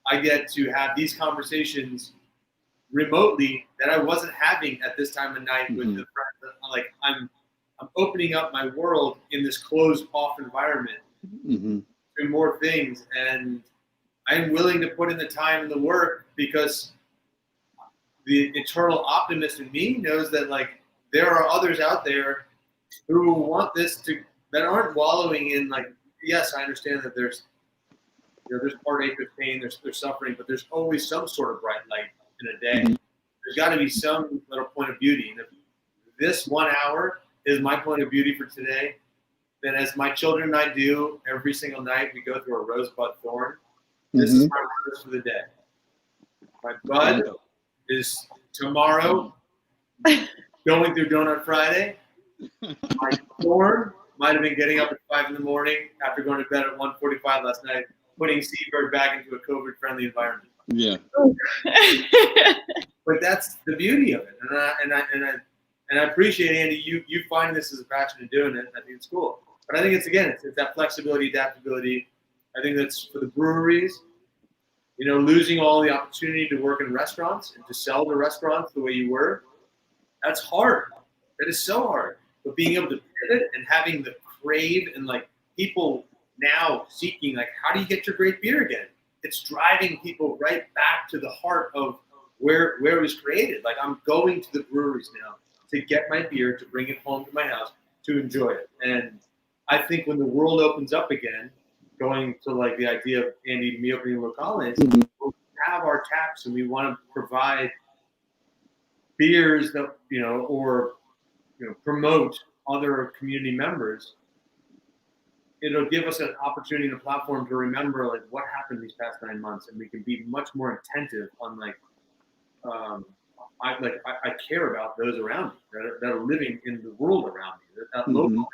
I get to have these conversations remotely that I wasn't having at this time of night with the friends. Like, I'm opening up my world in this closed off environment to more things, and I'm willing to put in the time and the work, because the eternal optimist in me knows that like there are others out there who want this that aren't wallowing in like, yes, I understand that there's heartache, there's pain, there's suffering, but there's always some sort of bright light in a day. There's got to be some little point of beauty. And if this 1 hour is my point of beauty for today, then as my children and I do every single night, we go through a rosebud thorn. This is my rose for the day. My bud is tomorrow going through Donut Friday. My thorn might have been getting up at 5 in the morning after going to bed at 1:45 last night, putting Seabird back into a COVID-friendly environment. Yeah. But that's the beauty of it, and I appreciate, Andy, you finding this as a passion and doing it. I think it's cool. But I think it's that flexibility, adaptability. I think that's for the breweries. You know, losing all the opportunity to work in restaurants and to sell to restaurants the way you were, that's hard. That is so hard. But being able to pivot and having the crave and like people now seeking like, how do you get your great beer again? It's driving people right back to the heart of where it was created. Like, I'm going to the breweries now to get my beer, to bring it home to my house, to enjoy it. And I think when the world opens up again, going to like the idea of Andy, me opening locales, we'll have our taps and we want to provide beers that, you know, or, you know, promote other community members. It'll give us an opportunity and a platform to remember like what happened these past 9 months, and we can be much more attentive on like, I care about those around me that are living in the world around me. That local,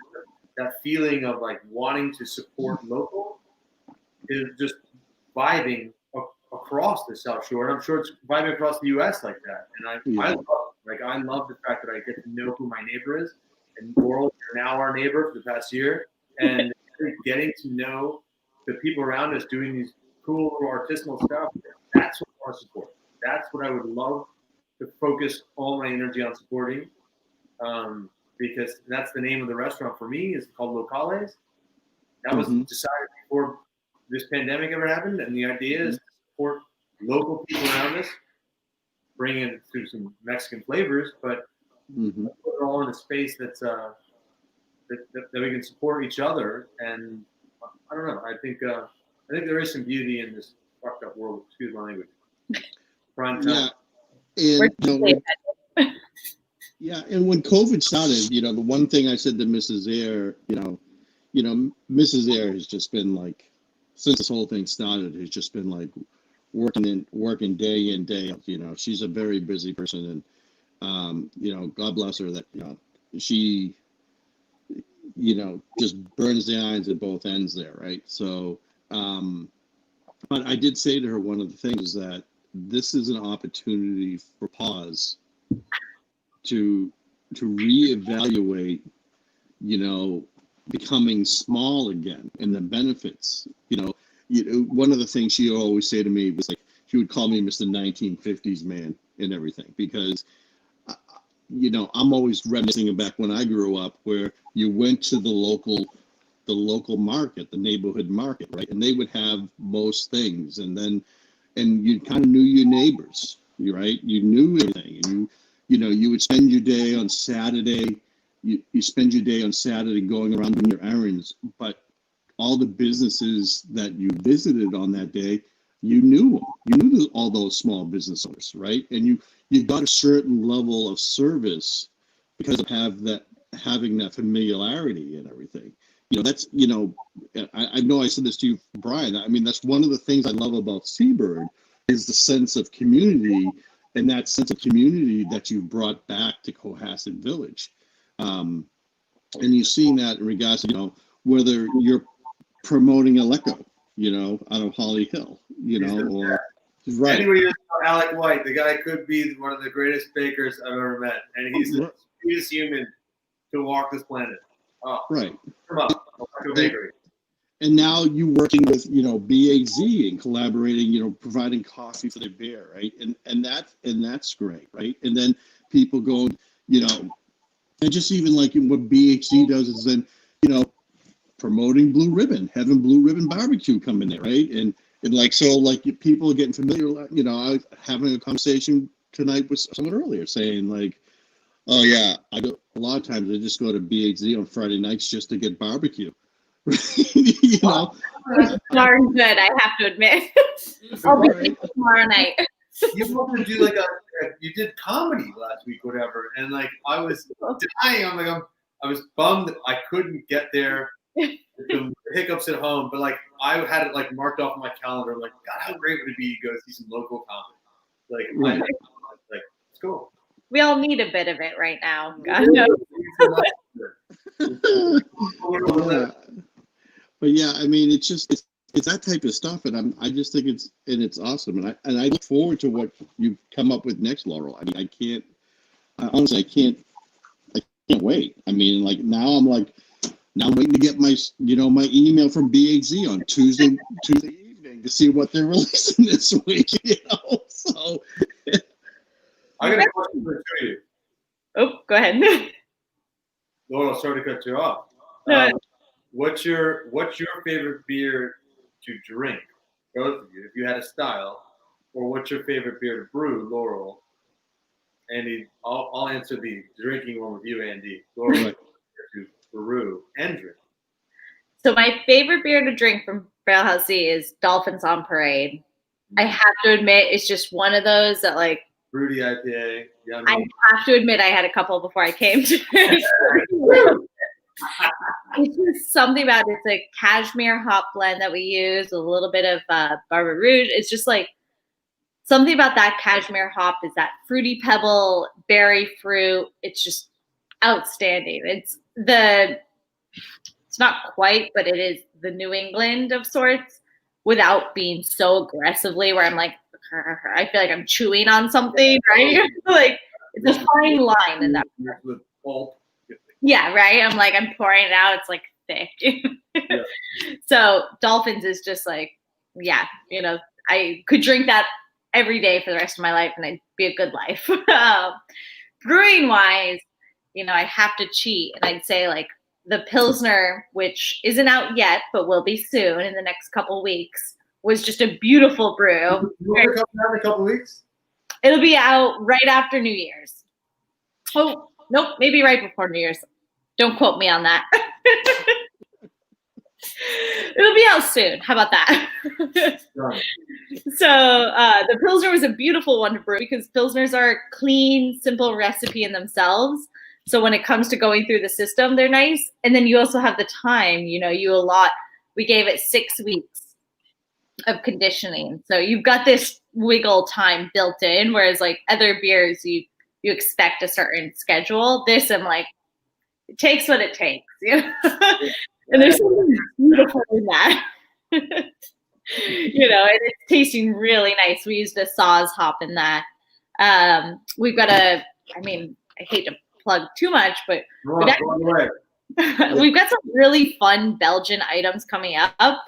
that feeling of like wanting to support local is just vibing across the South Shore, and I'm sure it's vibing across the U.S. like that. And I love the fact that I get to know who my neighbor is, and Laurel, you're now our neighbor for the past year, and getting to know the people around us doing these cool artisanal stuff. That's what I want to support. That's what I would love to focus all my energy on supporting, because that's the name of the restaurant for me. It's called Locales. That was decided before this pandemic ever happened, and the idea is to support local people around us, bring in through some Mexican flavors, but Mm-hmm. put it all in a space that's that we can support each other. And I don't know. I think there is some beauty in this fucked up world. Excuse my language. Prime time. Yeah, and when COVID started, the one thing I said to Mrs. Air, Mrs. Air has just been like, since this whole thing started, has just been like working day in, day out. She's a very busy person, and God bless her that she just burns the irons at both ends there, right? So, but I did say to her, one of the things that this is an opportunity for pause to reevaluate, becoming small again and the benefits. One of the things she always say to me was like, she would call me Mr. 1950s man and everything, because I'm always reminiscing back when I grew up, where you went to the local market, the neighborhood market, right? And they would have most things, and you kind of knew your neighbors, right? You knew everything, and you would spend your day on Saturday. You spend your day on Saturday going around doing your errands, but all the businesses that you visited on that day, you knew them. You knew all those small business owners, right? And you got a certain level of service because of having that familiarity and everything. That's I know I said this to you, Brian. I mean, that's one of the things I love about Seabird is the sense of community, and that sense of community that you brought back to Cohasset Village. And you're seeing that in regards to, whether you're promoting Aleco, out of Holly Hill, or right. Anyway, you're Alec White. The guy could be one of the greatest bakers I've ever met, and he's the sweetest human to walk this planet. Oh, right. Come on, bakery. And now you working with BAZ and collaborating, providing coffee for their beer, right? And that's great, right? And then people going, and just even like what BHC does is then, promoting Blue Ribbon, having Blue Ribbon barbecue come in there, right? And like, so like people are getting familiar. I was having a conversation tonight with someone earlier saying like, oh yeah, a lot of times I just go to BHZ on Friday nights just to get barbecue. Darn good, I have to admit. I'll be right tomorrow night. You want to do you did comedy last week, whatever, and like I was dying. I was bummed that I couldn't get there. The hiccups at home, but like I had it like marked off my calendar. I'm like, God, how great would it be to go see some local comedy? Like, let's go. We all need a bit of it right now. God knows. But yeah, I mean, it's that type of stuff, and I just think it's awesome, and I look forward to what you come up with next, Laurel. I mean, I can't wait. I mean, like now I'm waiting to get my my email from BHZ on Tuesday evening to see what they're releasing this week. So I got a question for you. Oh, go ahead. Laurel, sorry to cut you off. No. What's your favorite beer to drink? Both of you, if you had a style, or what's your favorite beer to brew, Laurel? Andy, I'll answer the drinking one with you, Andy. Laurel, to brew and drink. So my favorite beer to drink from Braillehouse C is Dolphins on Parade. I have to admit, it's just one of those that like fruity IPA. Yummy. I have to admit, I had a couple before I came to it. It's just something about it. It's like cashmere hop blend that we use with a little bit of Barber Rouge. It's just like something about that cashmere hop is that fruity pebble, berry fruit. It's just outstanding. It's not quite, but it is the New England of sorts without being so aggressively where I'm like, I feel like I'm chewing on something, right? Like it's a fine line in that. With pulp. Yeah, right. I'm pouring it out. It's like thick. Yeah. So Dolphins is just like, yeah, I could drink that every day for the rest of my life and I'd be a good life. Brewing wise, I have to cheat. And I'd say like the Pilsner, which isn't out yet, but will be soon in the next couple weeks, was just a beautiful brew. Will it come out in a couple weeks? It'll be out right after New Year's. Oh, nope, maybe right before New Year's. Don't quote me on that. It'll be out soon. How about that? Right. So the Pilsner was a beautiful one to brew because Pilsners are a clean, simple recipe in themselves. So when it comes to going through the system, they're nice. And then you also have the time, we gave it 6 weeks of conditioning. So you've got this wiggle time built in, whereas like other beers, you expect a certain schedule. This, I'm like, it takes what it takes. And there's something beautiful in that. And it's tasting really nice. We used a Saaz hop in that. We've got I hate to plug too much, but we've got some really fun Belgian items coming up.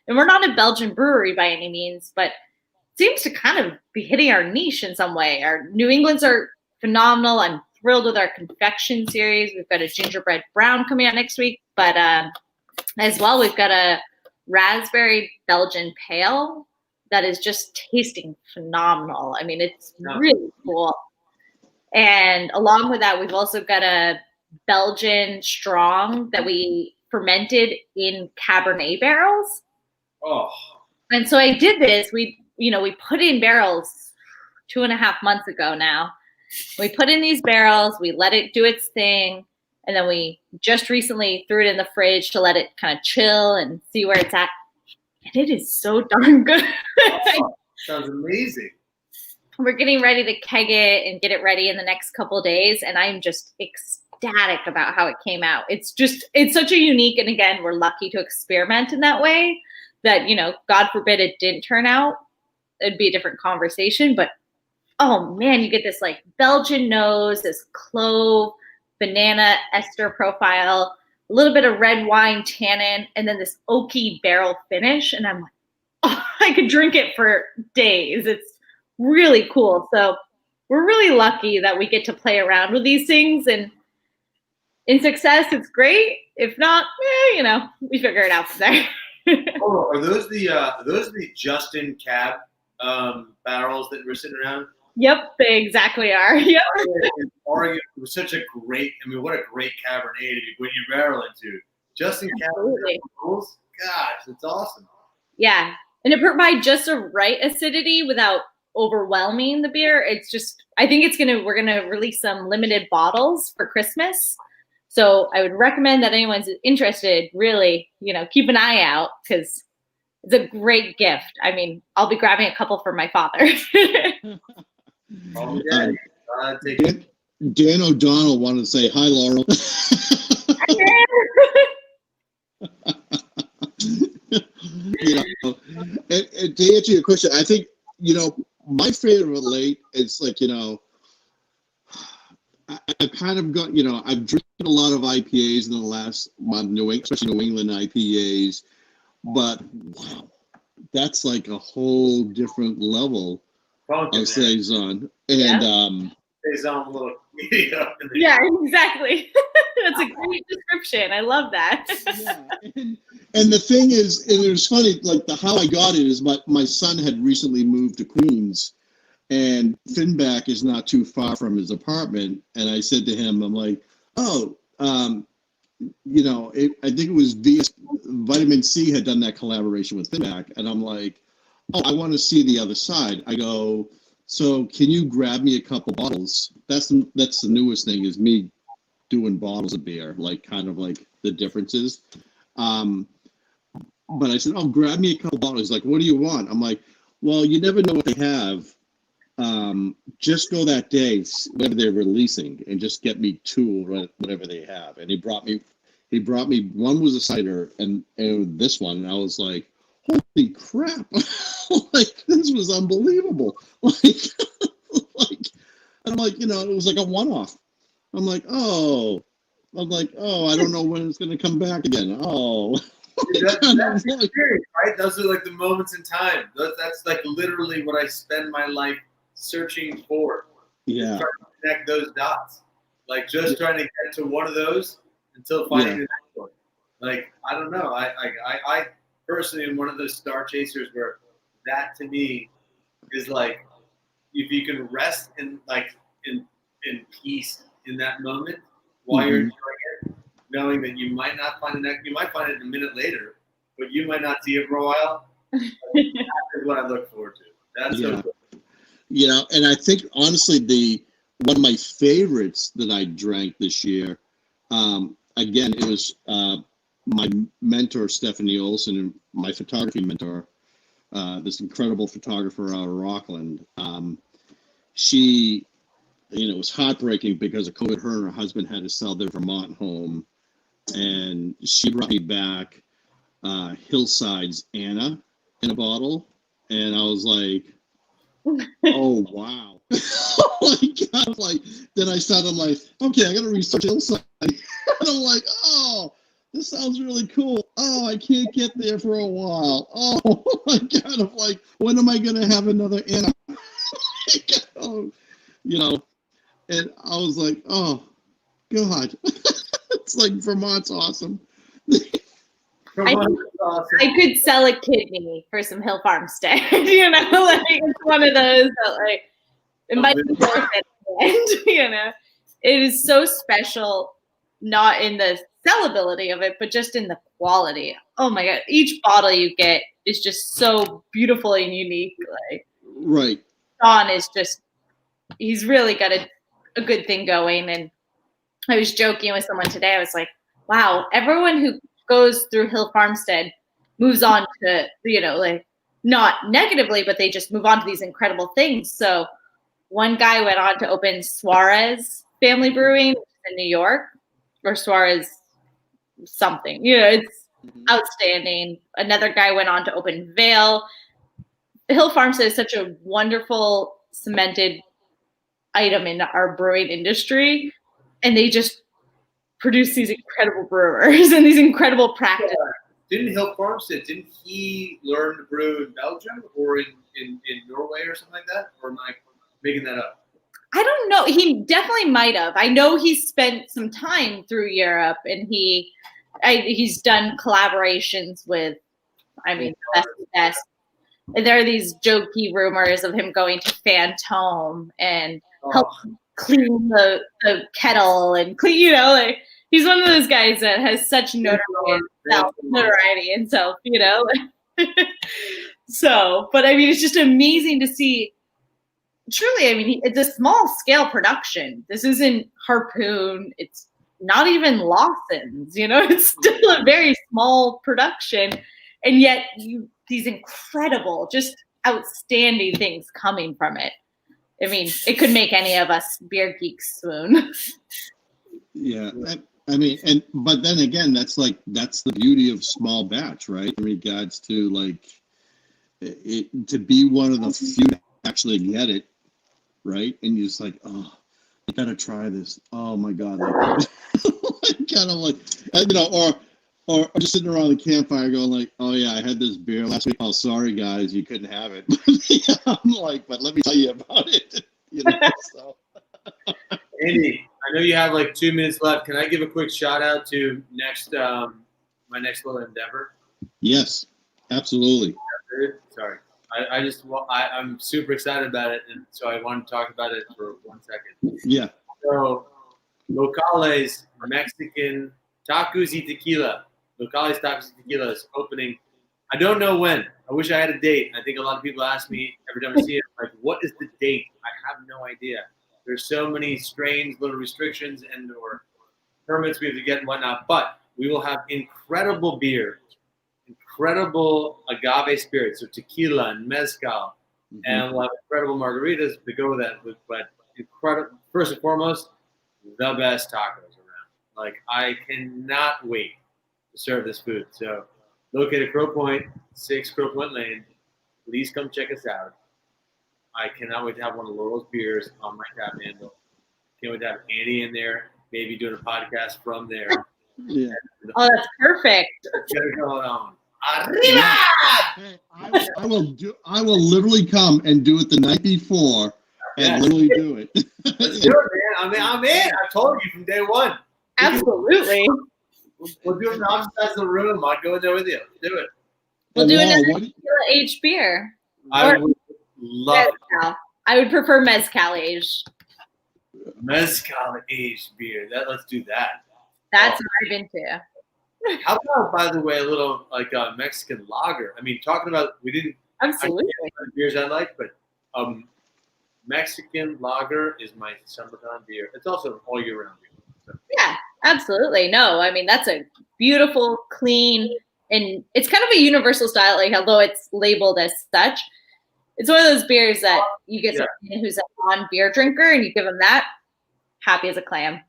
And we're not a Belgian brewery by any means, but it seems to kind of be hitting our niche in some way. Our New Englands are phenomenal. I'm thrilled with our confection series. We've got a gingerbread brown coming out next week, but as well, we've got a raspberry Belgian pale that is just tasting phenomenal. I mean, it's really cool. And along with that, we've also got a Belgian strong that we fermented in Cabernet barrels. Oh. And so I did this. We put in barrels 2.5 months ago now. We put in these barrels, we let it do its thing, and then we just recently threw it in the fridge to let it kind of chill and see where it's at. And it is so darn good. Oh, sounds amazing. We're getting ready to keg it and get it ready in the next couple of days, and I'm just ecstatic about how it came out. It's such a unique, and again, we're lucky to experiment in that way that, God forbid it didn't turn out. It'd be a different conversation, but oh man, you get this like Belgian nose, this clove, banana ester profile, a little bit of red wine tannin, and then this oaky barrel finish. And I'm like, oh, I could drink it for days. It's really cool. So we're really lucky that we get to play around with these things. And in success, it's great. If not, we figure it out from there. Are those the Justin Cab barrels that were sitting around? Yep, they exactly are. Yep. Oregon was such a great, what a great Cabernet to be putting your barrel into. Justin Cab barrels, gosh, it's awesome. Yeah, and it provides just the right acidity without overwhelming the beer. It's just, I think we're gonna release some limited bottles for Christmas. So I would recommend that anyone's interested, really, keep an eye out because it's a great gift. I mean, I'll be grabbing a couple for my father. Dan O'Donnell wanted to say hi, Laurel. And to answer your question, I think my favorite late. It's like I've kind of got I've drinking a lot of IPAs in the last month, especially New England IPAs, but wow, that's like a whole different level of saison. And saison, a little yeah, exactly. That's a great description. I love that. Yeah. And the thing is, and it was funny, like how I got it is my son had recently moved to Queens, and Finback is not too far from his apartment. And I said to him, I'm like, oh, I think it was Vitamin C had done that collaboration with Finback. And I'm like, oh, I want to see the other side. I go, so can you grab me a couple bottles? That's the newest thing is me doing bottles of beer, like kind of like the differences. But I said, oh, grab me a couple bottles. Like, what do you want? I'm like, well, you never know what they have. Just go that day, whatever they're releasing, and just get me 2 whatever they have. And he brought me one was a cider and this one, and I was like, holy crap. Like, this was unbelievable. Like I'm like, it was like a one-off. I'm like, oh, I don't know when it's going to come back again. Oh. That's experience, right? Those are like the moments in time. That's like literally what I spend my life searching for. Yeah. Trying to connect those dots. Like just trying to get to one of those until finding the next one. Like, I don't know. I personally am one of those star chasers where that to me is like, if you can rest in peace in that moment while you're enjoying it, knowing that you might not find you might find it a minute later, but you might not see it for a while. That is what I look forward to. That's so cool. You know, and I think honestly, one of my favorites that I drank this year, again, it was my mentor Stephanie Olson and my photography mentor, this incredible photographer out of Rockland. She, you know, it was heartbreaking because of COVID. Her and her husband had to sell their Vermont home, and she brought me back Hillside's Anna in a bottle, and I was like, oh wow. Oh my God. Like, then I'm like, okay, I gotta research Hillside. And I'm like, oh, this sounds really cool. Oh, I can't get there for a while. Oh my God. I'm like, when am I gonna have another Anna? Oh, you know, and I was like, oh God. It's like Vermont's awesome. I could sell a kidney for some Hill Farmstead, you know, like it's one of those that like it might be worth it at the end, you know. It is so special, not in the sellability of it, but just in the quality. Oh my God, each bottle you get is just so beautiful and unique. Like, right. Sean is just, he's really got a good thing going. And I was joking with someone today. I was like, wow, everyone who goes through Hill Farmstead moves on to, you know, like not negatively, but they just move on to these incredible things. So one guy went on to open Suarez Family Brewing in New York, or Suarez something, you know, it's outstanding. Another guy went on to open Vale. Hill Farmstead is such a wonderful cemented item in our brewing industry, and they just produce these incredible brewers and these incredible practices. Didn't Hill Farmstead, didn't he learn to brew in Belgium or in Norway or something like that? Or am I making that up? I don't know. He definitely might have. I know he spent some time through Europe, and he's done collaborations with, I mean, the best. And there are these jokey rumors of him going to Fantôme and help clean the kettle and clean, you know, like he's one of those guys that has such notoriety and self, you know. So, but I mean, it's just amazing to see. Truly, I mean, it's a small scale production. This isn't Harpoon. It's not even Lawson's, you know, it's still a very small production. And yet these incredible, just outstanding things coming from it. I mean, it could make any of us beer geeks swoon. Yeah. I mean, but then again, that's the beauty of small batch, right? In regards to like to be one of the few to actually get it, right? And you're just like, oh, I gotta try this. Oh my God. Like, kind of like, you know, or just sitting around the campfire going like, oh yeah, I had this beer last week. Oh, sorry guys, you couldn't have it. I'm like, but let me tell you about it. You know, so. Andy, I know you have like 2 minutes left. Can I give a quick shout out to my next little endeavor? Yes, absolutely. Sorry. I'm super excited about it, and so I want to talk about it for 1 second. Yeah. So, Locales Mexican Tacos y Tequila. Locales Tacos y Tequila is opening. I don't know when. I wish I had a date. I think a lot of people ask me every time I see it, like, what is the date? I have no idea. There's so many strains, little restrictions, and or permits we have to get and whatnot. But we will have incredible beer, incredible agave spirits, so tequila and mezcal, and we'll have incredible margaritas to go with that. But incredible, first and foremost, the best tacos around. Like, I cannot wait to serve this food. So, located Crow Point, 6 Crow Point Lane. Please come check us out. I cannot wait to have one of Laurel's beers on my tap handle. Can't wait to have Andy in there, maybe doing a podcast from there. Yeah. Oh, that's perfect. Get it going on. Arriba! Hey, I will literally come and do it the night before and literally do it. Let's do it, man. I'm in. I told you from day one. Absolutely. We'll do it from the opposite sides of the room. I'll go in there with you. Let's do it. We'll do another Laura, tequila aged beer. I Or would love mezcal. I would prefer mezcal aged. mezcal aged beer. Let's do that. That's what I've been to. How about, by the way, a little like a Mexican lager? I mean, talking about we didn't. Absolutely. Beers I like, but Mexican lager is my summertime beer. It's also all year round beer. So. Yeah, absolutely. No, I mean that's a beautiful, clean, and it's kind of a universal style. Like although it's labeled as such, it's one of those beers that you get someone who's a non-beer drinker, and you give them that, happy as a clam.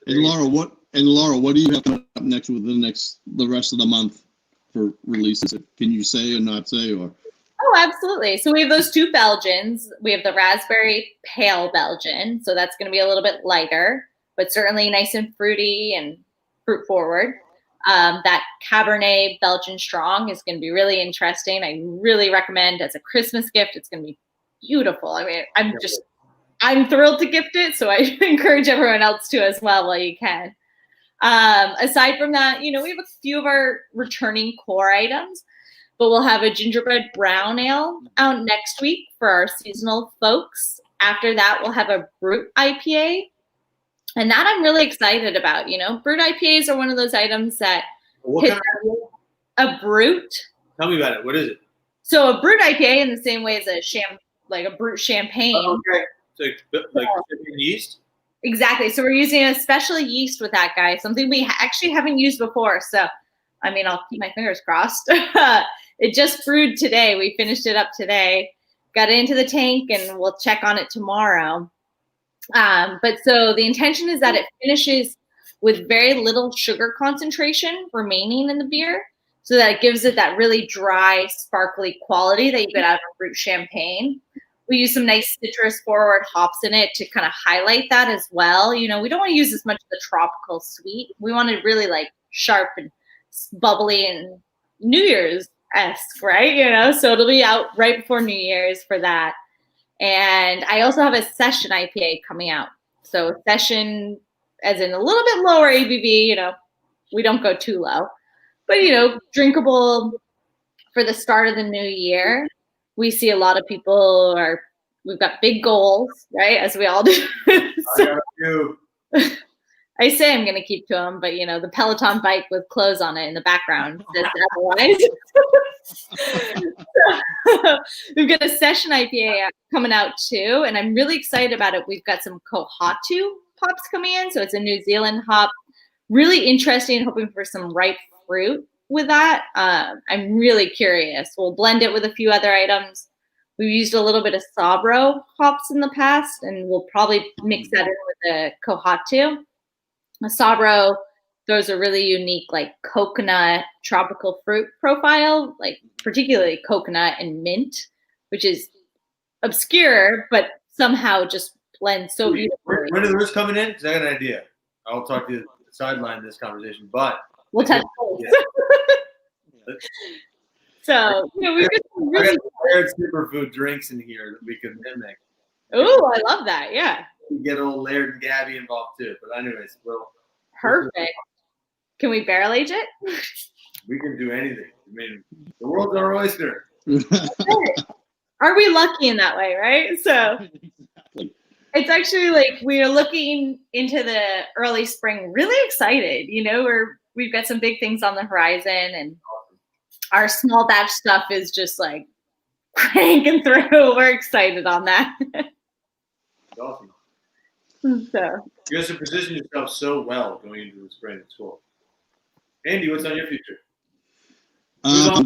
And Laura, what do you have coming up next with the rest of the month for releases? Can you say or not say or? Oh, absolutely. So we have those two Belgians. We have the raspberry pale Belgian, so that's going to be a little bit lighter, but certainly nice and fruity and fruit forward. That Cabernet Belgian Strong is going to be really interesting. I really recommend as a Christmas gift. It's going to be beautiful. I mean, I'm thrilled to gift it, so I encourage everyone else to as well while you can. Aside from that, we have a few of our returning core items, but we'll have a gingerbread brown ale out next week for our seasonal folks. After that, we'll have a brut IPA, and that I'm really excited about. Brut IPAs are one of those items that a brut. Tell me about it. What is it? So a brut IPA, in the same way as a brut champagne. Oh, okay. So like yeast. Exactly. So we're using a special yeast with that guy, something we actually haven't used before. So, I mean, I'll keep my fingers crossed. It just brewed today. We finished it up today, got it into the tank, and we'll check on it tomorrow. But so the intention is that it finishes with very little sugar concentration remaining in the beer, so that it gives it that really dry, sparkly quality that you get out of a brut champagne. We use some nice citrus forward hops in it to kind of highlight that as well. We don't want to use as much of the tropical sweet. We want it really like sharp and bubbly and New Year's-esque, right? So it'll be out right before New Year's for that. And I also have a session IPA coming out. So session as in a little bit lower ABV, we don't go too low, but, drinkable for the start of the new year. We see a lot of people we've got big goals, right? As we all do. So, I say I'm going to keep to them, but the Peloton bike with clothes on it in the background says otherwise. So, we've got a session IPA coming out too, and I'm really excited about it. We've got some Kohatu hops coming in. So it's a New Zealand hop. Really interesting, hoping for some ripe fruit with that. I'm really curious. We'll blend it with a few other items. We've used a little bit of Sabro hops in the past, and we'll probably mix that in with the Kohatu. A Sabro throws a really unique coconut tropical fruit profile, particularly coconut and mint, which is obscure, but somehow just blends so beautifully. When are those coming in? Because I got an idea. I'll talk to you sideline this conversation, but we'll touch base. So, we've got some really weird superfood drinks in here that we can mimic. Oh, I love that. Yeah. We get old Laird and Gabby involved too. But anyways, perfect. Can we barrel age it? We can do anything. I mean, the world's our oyster. Are we lucky in that way, right? So it's actually we are looking into the early spring, really excited. We've got some big things on the horizon, and our small batch stuff is just cranking through. We're excited on that. That's awesome. So you guys have positioned yourself so well going into the spring. It's cool. Andy, what's on your future? Up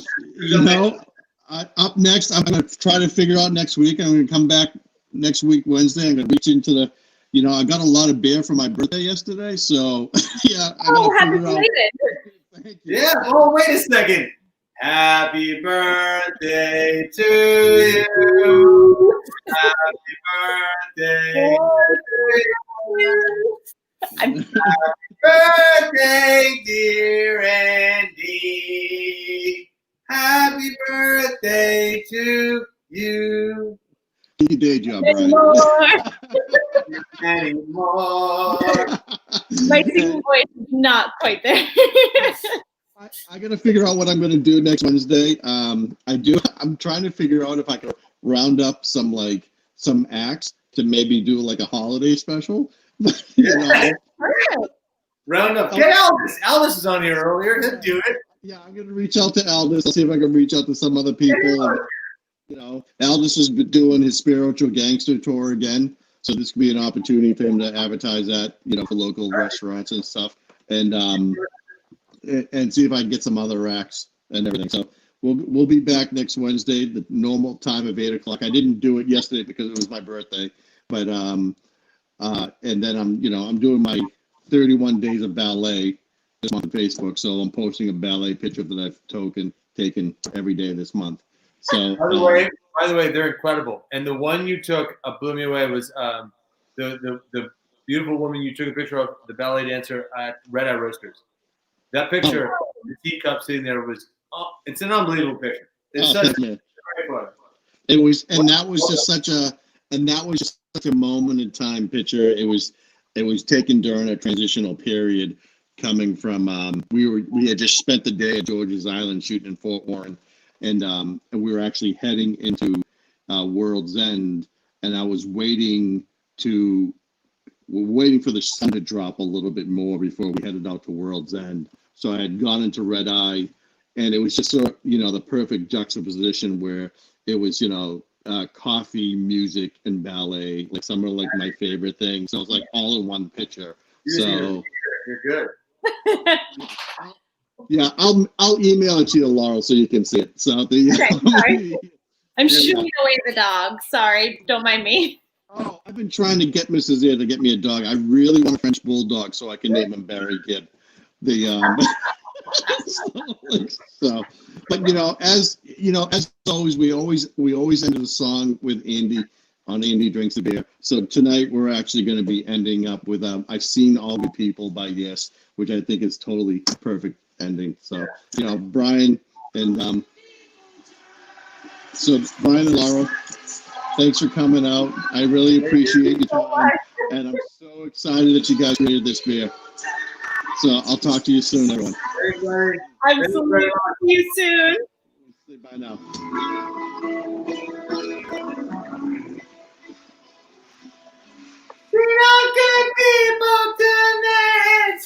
next, I'm going to try to figure out next week. I'm going to come back next week, Wednesday. I'm going to reach into the, I got a lot of beer for my birthday yesterday. So, yeah. Happy belated. Thank you. Yeah. Oh, wait a second. Happy birthday to you. Happy birthday to you. Happy birthday, dear Andy. Happy birthday to you. Good day job, Brian. Anymore. My singing voice is not quite there. I got to figure out what I'm going to do next Wednesday. I'm trying to figure out if I can round up some acts to maybe do like a holiday special. You know, round up. Get Elvis. Elvis is on here earlier. He'll do it. Yeah, I'm going to reach out to Elvis. I'll see if I can reach out to some other people. And, you know, Elvis has been doing his spiritual gangster tour again, so this could be an opportunity for him to advertise that, you know, for local restaurants and stuff, and see if I can get some other acts and everything. So we'll be back next Wednesday, the normal time of 8 o'clock. I didn't do it yesterday because it was my birthday, but and then I'm doing my 31 days of ballet this month on Facebook, so I'm posting a ballet picture that I've taken every day this month. So by the way, they're incredible. And the one you took blew me away was the beautiful woman you took a picture of, the ballet dancer at Red Eye Roasters. That picture, the teacup sitting there it's an unbelievable picture. It's such it was, and that was just such a moment in time picture. It was taken during a transitional period, coming from we had just spent the day at George's Island shooting in Fort Warren, and we were actually heading into World's End, and I was waiting for the sun to drop a little bit more before we headed out to World's End. So I had gone into Red Eye, and it was just the perfect juxtaposition where it was coffee, music, and ballet, like some of my favorite things. So it was like all in one picture. So you're good. Yeah, I'll email it to you, Laurel, so you can see it. So okay, sorry. I'm shooing away the dog. Sorry, don't mind me. Oh, I've been trying to get Mrs. Air to get me a dog. I really want a French bulldog so I can name him Barry Gibb. But as always, we always end the song with Andy on Andy Drinks a Beer. So tonight we're actually going to be ending up with I've Seen All the People by Yes, which I think is totally perfect ending. So Brian and Laurel, thanks for coming out. I really appreciate your time, and I'm so excited that you guys made this beer. So I'll talk to you soon, everyone. Absolutely. See you soon. Say bye now. We don't get people tonight.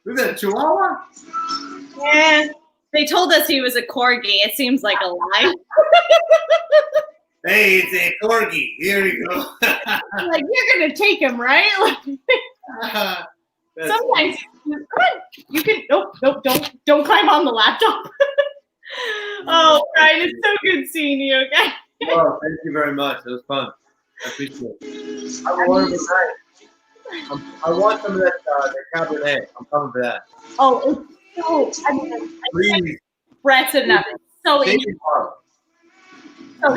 Who's that, Chihuahua? Yeah. They told us he was a corgi. It seems like a lie. Hey, it's a corgi. Here you go. Like, you're gonna take him, right? Sometimes, come on, you can. Nope, don't climb on the laptop. Oh, Brian, it's so good seeing you again. Oh, thank you very much. It was fun. I appreciate it. I want some of that Cabernet. I'm coming for that. Oh, it's so. Please. Brett's enough. It's so interesting. I'll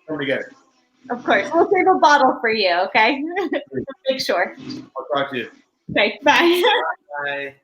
come together. Of course. We'll save a bottle for you, okay? Make sure. I'll talk to you. Okay, bye. Bye.